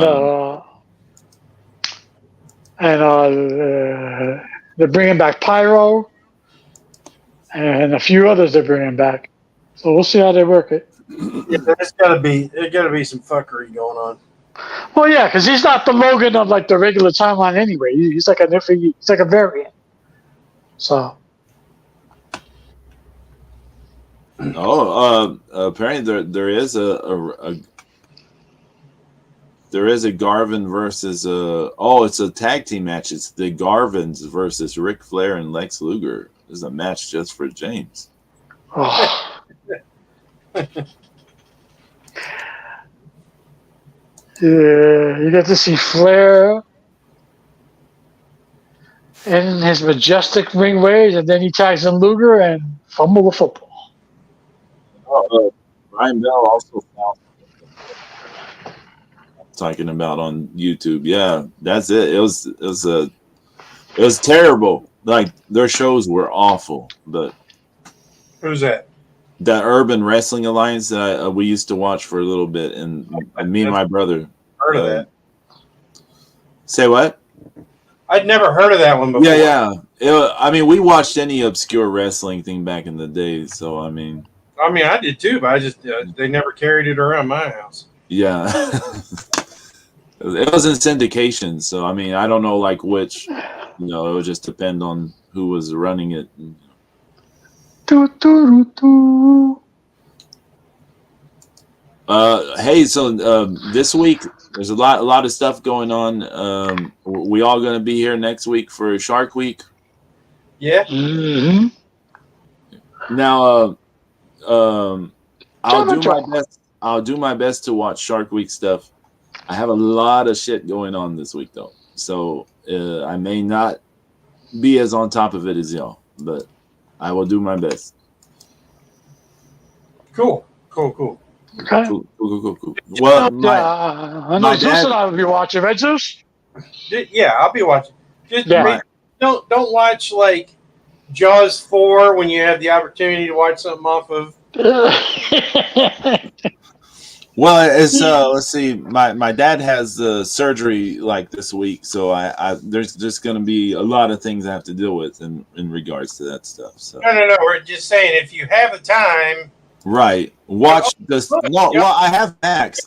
they're bringing back Pyro and a few others they're bringing back. So we'll see how they work it. yeah, there's gotta be some fuckery going on. Well, yeah, because he's not the Logan of like the regular timeline anyway. He's like he's like a variant. So Apparently there is there is a Garvin versus it's a tag team match. It's the Garvins versus Ric Flair and Lex Luger. This is a match just for James. oh. Yeah, you get to see Flair in his majestic ring ways, and then he tags in Luger and fumble the football. Brian Bell also found talking about on YouTube. Yeah, that's it. It was terrible. Like their shows were awful. But Who's that? that Urban Wrestling Alliance that we used to watch for a little bit, and me and my brother Heard of that? Say what? I'd never heard of that one before. Yeah. I mean, we watched any obscure wrestling thing back in the day, so I mean, I did too, but I just they never carried it around my house. yeah. It was in syndication, so I mean, I don't know like which. It would just depend on who was running it. Hey, so this week there's a lot of stuff going on. We all going to be here next week for Shark Week. Yeah. Mm-hmm. Now, I'll do my best to watch Shark Week stuff. I have a lot of shit going on this week though, so I may not be as on top of it as y'all, but I will do my best. Cool. Okay. Cool. Well, I know Zeus and I will be watching, right, Zeus? Yeah, I'll be watching. Just Yeah. don't watch like Jaws 4 when you have the opportunity to watch something off of. well, it's let's see. My dad has surgery like this week, so I there's just going to be a lot of things I have to deal with in regards to that stuff. So No. We're just saying if you have the time. Right. Watch this. No, well, I have Max.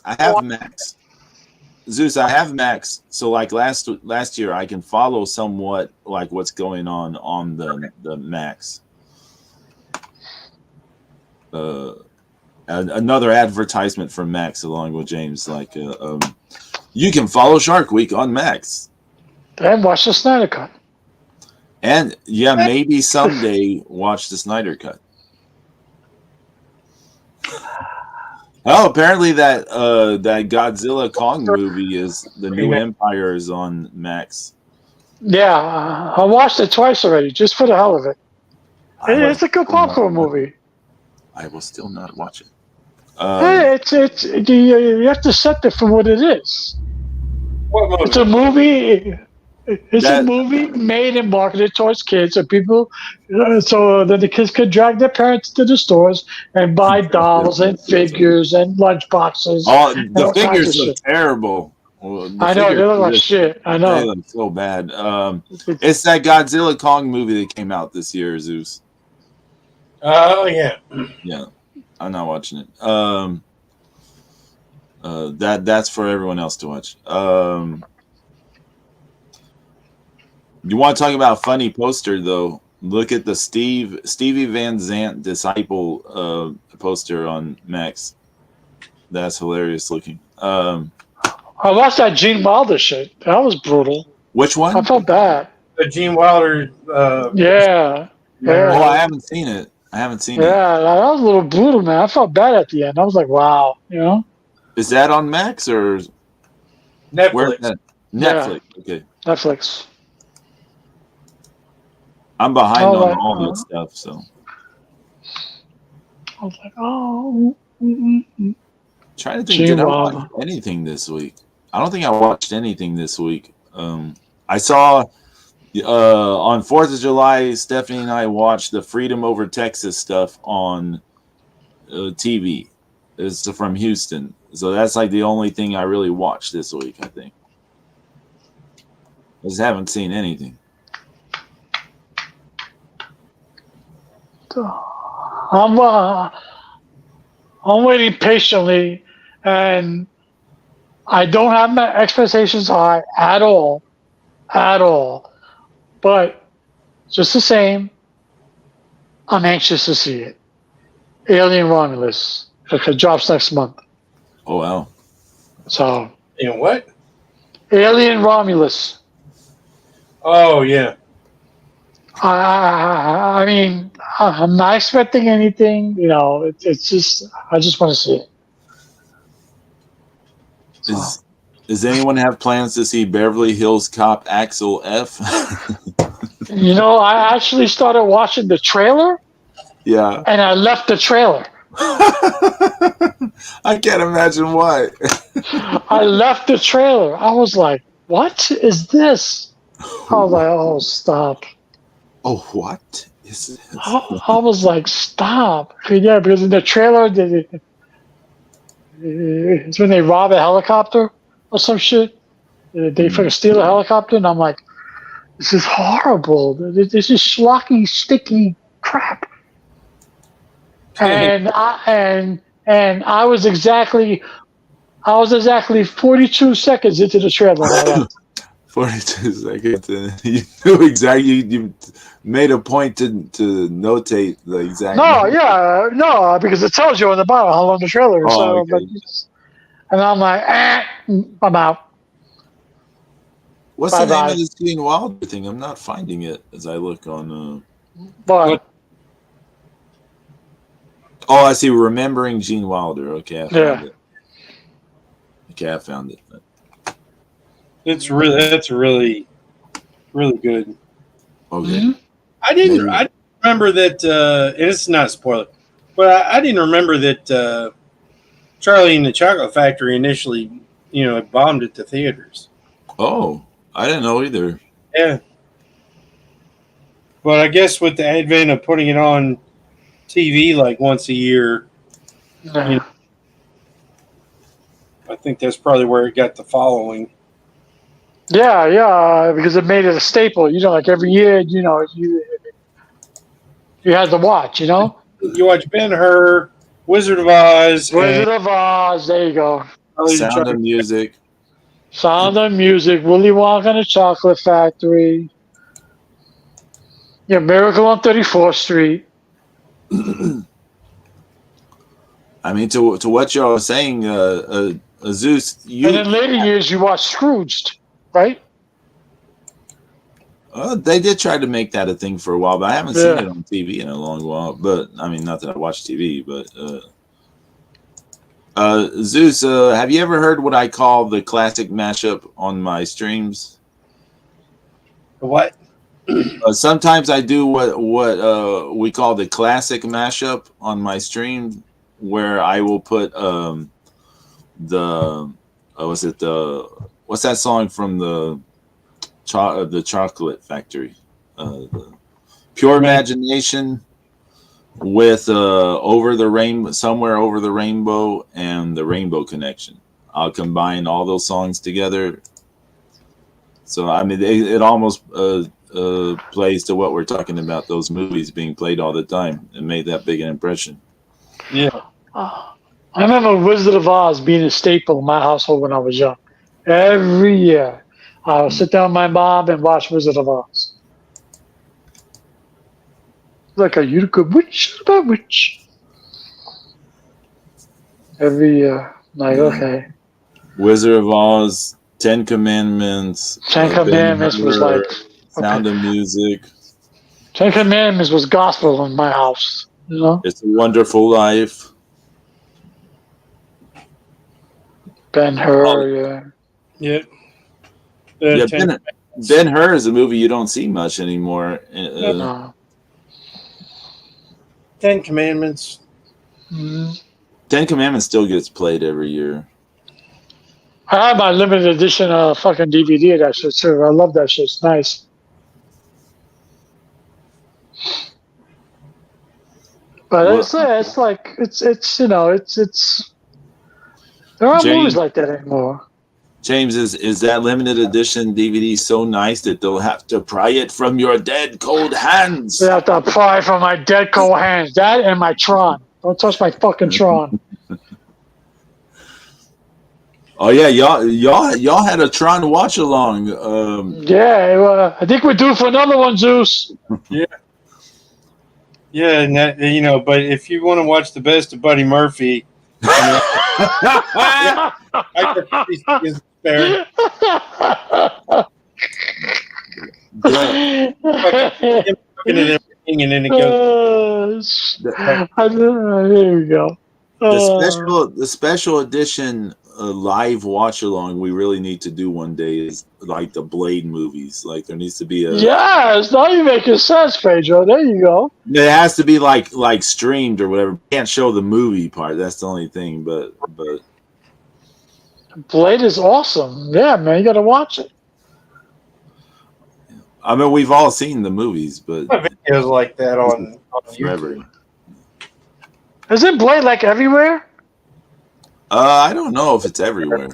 Zeus, I have Max. So like last year, I can follow somewhat like what's going on the Max. another advertisement from Max along with James. Like, you can follow Shark Week on Max. And watch the Snyder Cut. And yeah, maybe someday watch the Snyder Cut. Oh, apparently that Godzilla Kong movie is the new Empire is on Max. Yeah, I watched it twice already, just for the hell of it. It's a good popcorn movie. I will still not watch it. You have to set it for what it is. What movie? It's a movie. It's a movie made and marketed towards kids, so people, so that the kids could drag their parents to the stores and buy dolls and figures and lunch boxes. Oh, the figures look terrible. Well, I know, they look like shit. I know. They look so bad. It's that Godzilla Kong movie that came out this year, Zeus. Oh, yeah. Yeah, I'm not watching it. That's for everyone else to watch. You want to talk about a funny poster, though? Look at the Stevie Van Zandt Disciple poster on Max. That's hilarious looking. I watched that Gene Wilder shit. That was brutal. Which one? I felt bad. The Gene Wilder. Yeah. Oh, I haven't seen it. Yeah, that was a little brutal, man. I felt bad at the end. I was like, wow, you know? Is that on Max or Netflix? Netflix. Yeah. Okay. Netflix. I'm behind on all that stuff, so. I was like, oh. Trying to think, did I watch anything this week? I don't think I watched anything this week. I saw on 4th of July, Stephanie and I watched the Freedom Over Texas stuff on TV. It's from Houston. So that's like the only thing I really watched this week, I think. I just haven't seen anything. I'm waiting patiently, and I don't have my expectations high at all. But just the same, I'm anxious to see it. Alien Romulus. It drops next month. Oh, wow. So. In what? Alien Romulus. Oh, yeah. I mean, I'm not expecting anything. You know, it's just, I just want to see it. Does anyone have plans to see Beverly Hills Cop Axel F? You know, I actually started watching the trailer. Yeah. And I left the trailer. I can't imagine why. I left the trailer. I was like, what is this? I was like, oh, stop. Oh, what is this? I was like, stop. Yeah, because in the trailer, it's when they rob a helicopter or some shit. They fucking steal a helicopter, and I'm like, this is horrible. This is schlocky, sticky crap. And I was exactly 42 seconds into the trailer. 42 seconds, and you knew exactly. You made a point to notate the exact. No, because it tells you on the bottom how long the trailer is. Oh, okay. And I'm like, I'm out. What's the name of this Gene Wilder thing? I'm not finding it as I look on. What? Oh, I see. Remembering Gene Wilder. Okay, I found it. Okay, I found it. That's really good. Okay. Mm-hmm. I didn't remember that, and it's not a spoiler, but I didn't remember that Charlie and the Chocolate Factory initially, bombed at the theaters. Oh, I didn't know either. Yeah. But I guess with the advent of putting it on TV like once a year, I think that's probably where it got the following. Yeah, because it made it a staple. Like every year, you had to watch. You watch Ben-Hur, Wizard of Oz. There you go. Sound of Music. Willy Wonka and the Chocolate Factory. Yeah, Miracle on 34th Street. I mean, to what y'all are saying, Zeus, And in later years, you watch Scrooged, right? they did try to make that a thing for a while, but I haven't seen Yeah. it on TV in a long while. But I mean, not that I watch TV, but Zeus, have you ever heard what I call the classic mashup on my streams? What? Sometimes I do what we call the classic mashup on my stream, where I will put the was it the what's that song from the Chocolate Factory, the Pure Imagination with Over the Rainbow, Somewhere Over the Rainbow, and the Rainbow Connection. I'll combine all those songs together. So I mean, it almost plays to what we're talking about. Those movies being played all the time and made that big an impression. Yeah. I remember Wizard of Oz being a staple in my household when I was young. Every year, I would sit down with my mom and watch Wizard of Oz. Like, are you the good witch or the bad witch? Every year. Like, okay. Wizard of Oz, Ten Commandments, Ten Commandments was like Sound of Music. Ten Commandments was gospel in my house. You know, It's a Wonderful Life. Ben-Hur, Yeah. Yeah, Ben-Hur is a movie you don't see much anymore. no. Ten Commandments. Mhm. Ten Commandments still gets played every year. I have my limited edition fucking DVD of that shit too. I love that shit. It's nice. But Well, it's like it's you know it's there aren't movies like that anymore. James, is that limited edition DVD so nice that they'll have to pry it from your dead cold hands? They have to pry from my dead cold hands. That and my Tron. Don't touch my fucking Tron. Oh yeah, y'all had a Tron watch along. Yeah, I think we're due for another one, Zeus. Yeah. Yeah, and that, you know, but if you want to watch the best of Buddy Murphy, I prefer these things fair. Looking at everything, and then it goes. Here we go. The special edition live watch along we really need to do one day is like the Blade movies. Like there needs to be a Yes, now you're making sense, Pedro. There you go. It has to be like streamed or whatever. Can't show the movie part. That's the only thing. But Blade is awesome. Yeah, man, you gotta watch it. I mean, we've all seen the movies, but Videos like that on forever. YouTube. Isn't Blade like everywhere? I don't know if it's everywhere.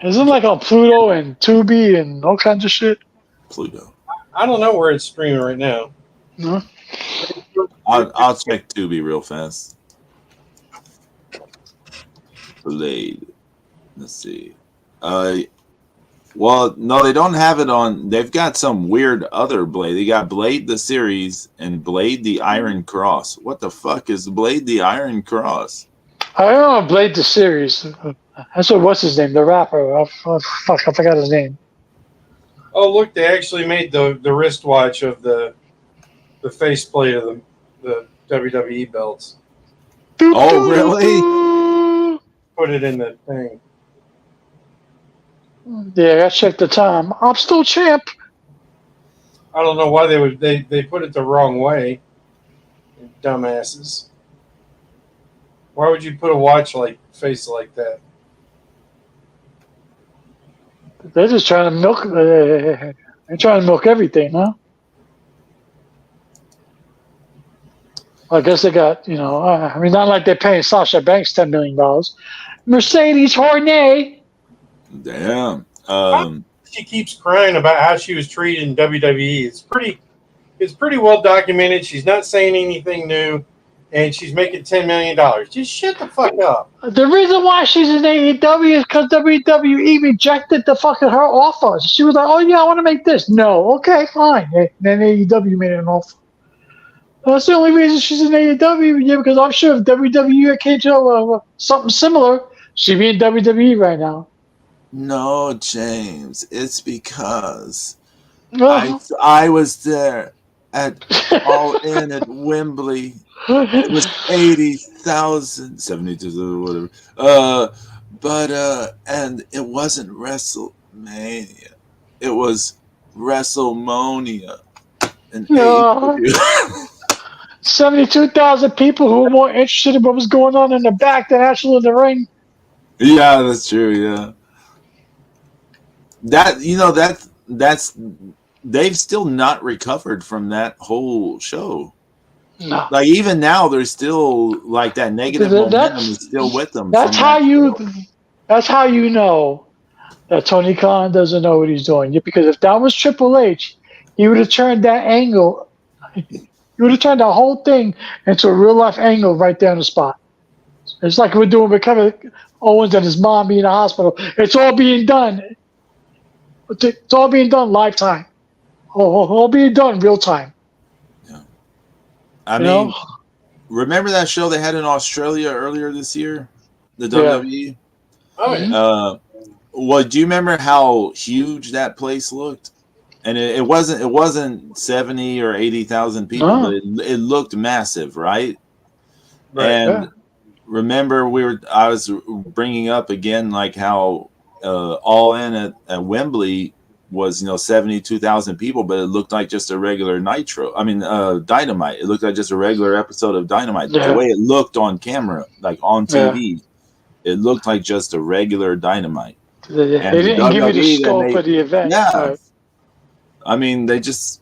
Isn't it like on Pluto and Tubi and all kinds of shit? Pluto. I don't know where it's streaming right now. No. I'll check Tubi real fast. Blade. Let's see. Well, no, they don't have it on. They've got some weird other Blade. They got Blade the series and Blade the Iron Cross. What the fuck is Blade the Iron Cross? I don't know Blade the series. That's what's his name? The rapper. Fuck, I forgot his name. Oh, look, they actually made the wristwatch of the faceplate of the WWE belts. Oh, really? Put it in the thing. Yeah, I checked the time. I'm still champ. I don't know why they put it the wrong way. Dumbasses. Why would you put a watch face like that? They're just trying to milk. They're trying to milk everything, huh? I guess they got, I mean, not like they're paying Sasha Banks $10 million. Mercedes Hornet. Damn. She keeps crying about how she was treated in WWE. It's pretty well documented. She's not saying anything new, and she's making $10 million. Just shut the fuck up. The reason why she's in AEW is because WWE rejected her offer. She was like, "Oh yeah, I want to make this." No, okay, fine. And then AEW made an offer. That's the only reason she's in AEW. Yeah, because I'm sure if WWE came to something similar, she'd be in WWE right now. No, James. It's because Uh, I was there at All In at Wembley. It was 80,000, 72, whatever. And it wasn't WrestleMania. It was WrestleMania in uh, AEW. 72,000 people who were more interested in what was going on in the back than actually in the ring. Yeah, that's true. Yeah, that's they've still not recovered from that whole show. No. Like even now, there's still like that negative momentum is still with them That's from how that you show. that's how you know that Tony Khan doesn't know what he's doing. Because if that was Triple H, he would have turned that angle. He would have turned the whole thing into a real life angle right there on the spot. It's like we're doing with Kevin Owens and his mom being in the hospital. It's all being done. It's all being done live time. All being done real time. Yeah. I You mean, know? remember that show they had in Australia earlier this year, the Yeah. WWE. Oh yeah. Well, do you remember how huge that place looked? And it wasn't 70 or 80,000 people, but No. it looked massive, right? Right. And Yeah. remember, I was bringing up again like how All In at Wembley was 72,000 people, but it looked like just a regular Nitro. I mean, Dynamite. It looked like just a regular episode of Dynamite. The Yeah. way it looked on camera, like on Yeah. TV, it looked like just a regular Dynamite. They And the didn't give you the WWE, then scope of the event. yeah. Right. I mean, it's just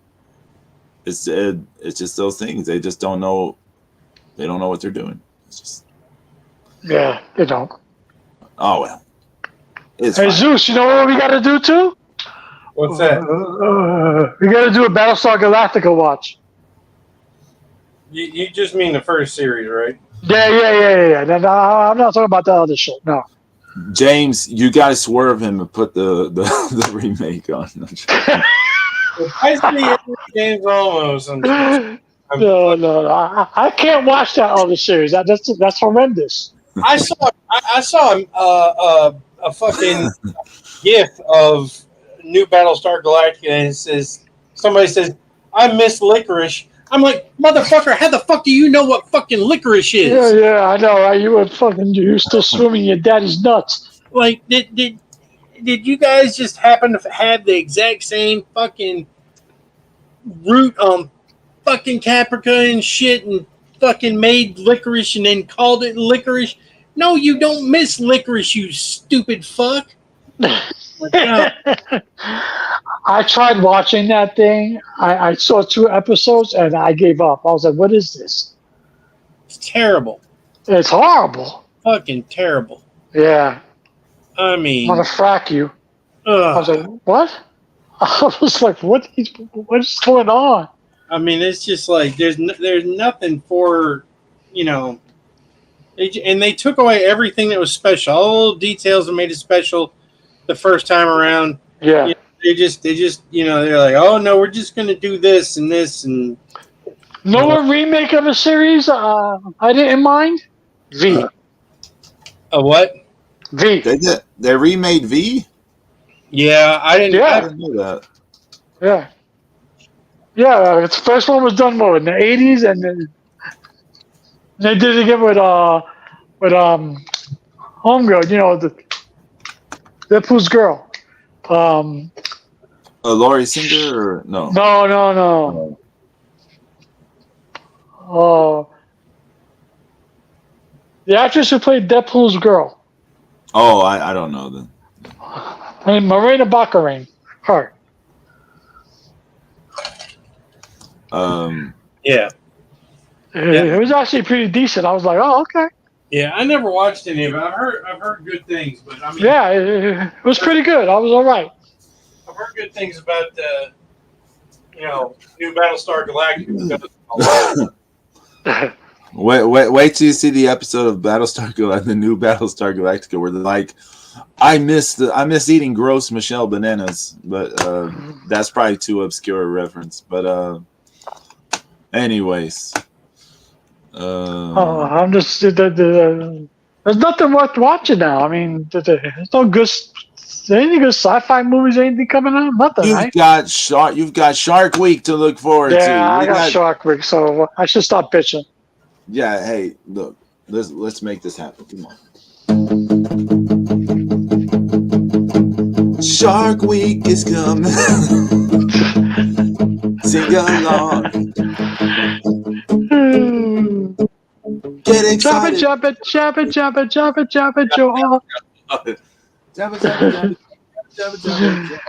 those things. They just don't know. They don't know what they're doing. It's just, Yeah, you know. oh well, it's Hey fine. Zeus, you know what we got to do too? What's that? We got to do a Battlestar Galactica watch. You just mean the first series, right? Yeah. No, I'm not talking about the other shit. No. James, you got to swerve him and put the remake on. I see every game's almost. No. I can't watch that other series. That's horrendous. I saw a fucking gif of new Battlestar Galactica, and it says somebody says, "I miss licorice." I'm like, motherfucker, how the fuck do you know what fucking licorice is? Yeah, I know. Right? You still swimming in your daddy's nuts. Like, did you guys just happen to have the exact same fucking root on fucking Caprica and shit, and fucking made licorice and then called it licorice? No, you don't miss licorice, you stupid fuck. I tried watching that thing. I saw 2 episodes and I gave up. I was like, what is this? It's terrible. It's horrible. Fucking terrible. Yeah. I mean, I'm going to frack you. I was like, what? I was like, what is going on? I mean, it's just like there's nothing for, and they took away everything that was special. All the details that made it special the first time around. Yeah. They just they're like, oh no, we're just gonna do this and this and. No one remake of a series I didn't mind? V. A what? V. They remade V. Yeah, I didn't. Yeah. I didn't know that. Yeah. Yeah, the first one was done in the 80s, and then they did it again with Homegirl, the Deadpool's girl. Laurie Singer or no? No. The actress who played Deadpool's girl. Oh, I don't know then. I mean, Marina Baccarin. Her. Yeah. It was actually pretty decent. I was like, oh, okay. Yeah, I never watched any of it. I've heard good things, but I mean, Yeah, it was pretty good. I was all right. I've heard good things about new Battlestar Galactica. Wait till you see the episode of Battlestar Galactica, the new Battlestar Galactica, where they're like, I miss eating gross Michelle bananas, but that's probably too obscure a reference. But Anyways, I'm just there's nothing worth watching now. I mean, there's no good. Any good sci-fi movies? Anything coming out? Nothing, right? you've got Shark Week to look forward to. Yeah, I got Shark Week, so I should stop bitching. Yeah, hey, look, let's make this happen. Come on. Shark Week is coming. Sing along. Get excited. Jabba, jabba, jabba, jabba, jabba, jabba, Jabba, jabba, jabba, jabba, jabba.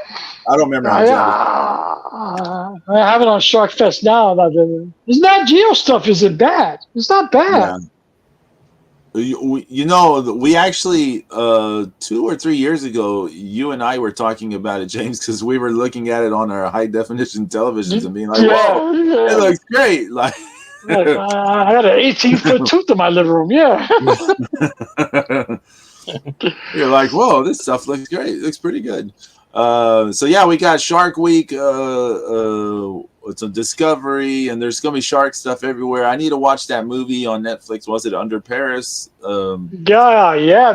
I don't remember how jabba. I have it on Shark Fest now. It's not Geo stuff. Isn't bad. It's not bad. You know, we actually 2 or 3 years ago, you and I were talking about it, James, because we were looking at it on our high definition televisions and being like, "Whoa, it looks great!" Like, I got an 18-foot tooth in my living room. Yeah. You're like, "Whoa, this stuff looks great. It looks pretty good." So yeah, we got Shark Week. It's a Discovery, and there's gonna be shark stuff everywhere. I need to watch that movie on Netflix. Was it Under Paris? Yeah,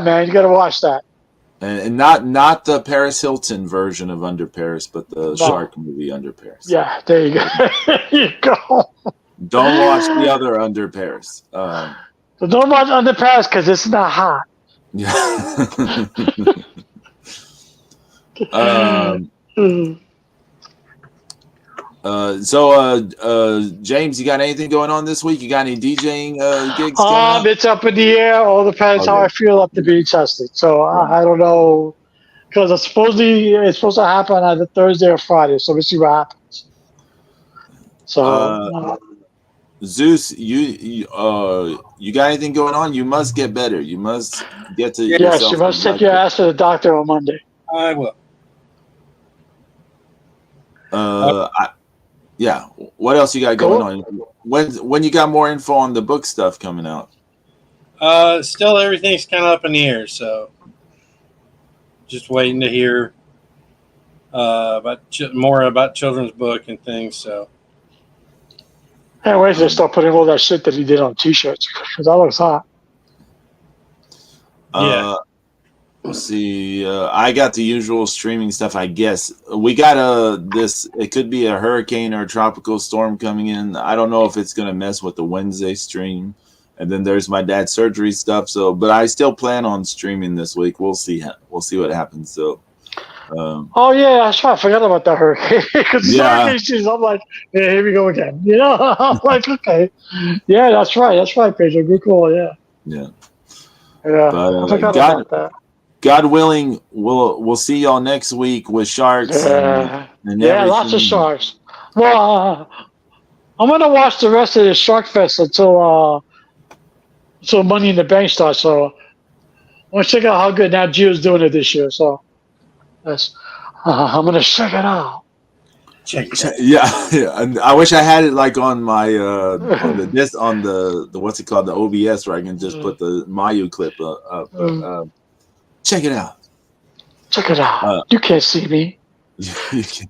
man, you gotta watch that. And not the Paris Hilton version of Under Paris, but the shark movie Under Paris. Yeah, there you go. There you go. Don't watch the other Under Paris. So don't watch Under Paris because it's not hot. Yeah. James, you got anything going on this week? You got any DJing gigs coming up? It's up in the air. All depends how I feel up to be tested. So I don't know, because it's supposed to happen either Thursday or Friday. So we'll see what happens. So Zeus, you got anything going on? You must get better. You must get to. Yes, you must take your ass to the doctor on Monday. I will. Yeah. What else you got going on? When you got more info on the book stuff coming out? Still everything's kind of up in the air, so just waiting to hear more about children's book and things. So. Can't wait to start putting all that shit that he did on T-shirts because that looks hot. Yeah. Let's see. I got the usual streaming stuff, I guess. We got this. It could be a hurricane or a tropical storm coming in. I don't know if it's gonna mess with the Wednesday stream. And then there's my dad's surgery stuff. So, but I still plan on streaming this week. We'll see. We'll see what happens. So. Oh yeah, that's right. I forgot about that hurricane. Hurricane season, I'm like, yeah, here we go again. You know, I'm like, okay, yeah, that's right, Pedro. Good call. Yeah. Yeah. I forgot about that. God willing, we'll see y'all next week with sharks. And lots of sharks. Well, I'm gonna watch the rest of the Shark Fest until Money in the Bank starts. So I want to check out how good Nat Geo's doing it this year. So that's I'm gonna check it out. Yeah. And I wish I had it like on my on the what's it called, the OBS, where I can just put the Mayu clip up. Check it out. Check it out. You can't see me. You can.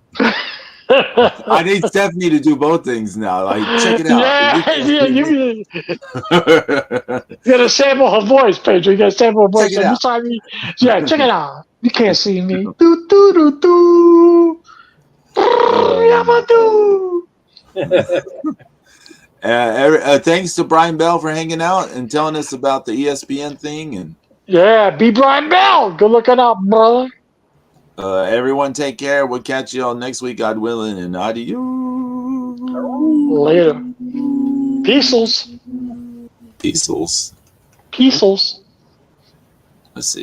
I need Stephanie to do both things now. Like, check it out. You gotta sample her voice, Pedro. You gotta sample her voice. Check it out. Check it out. You can't see me. Do do do do. Thanks to Brian Bell for hanging out and telling us about the ESPN thing. And be Brian Bell. Good looking out, brother. Everyone take care. We'll catch you all next week, God willing, and adios. Later. Peacels. Peacels. Peacels. Let's see.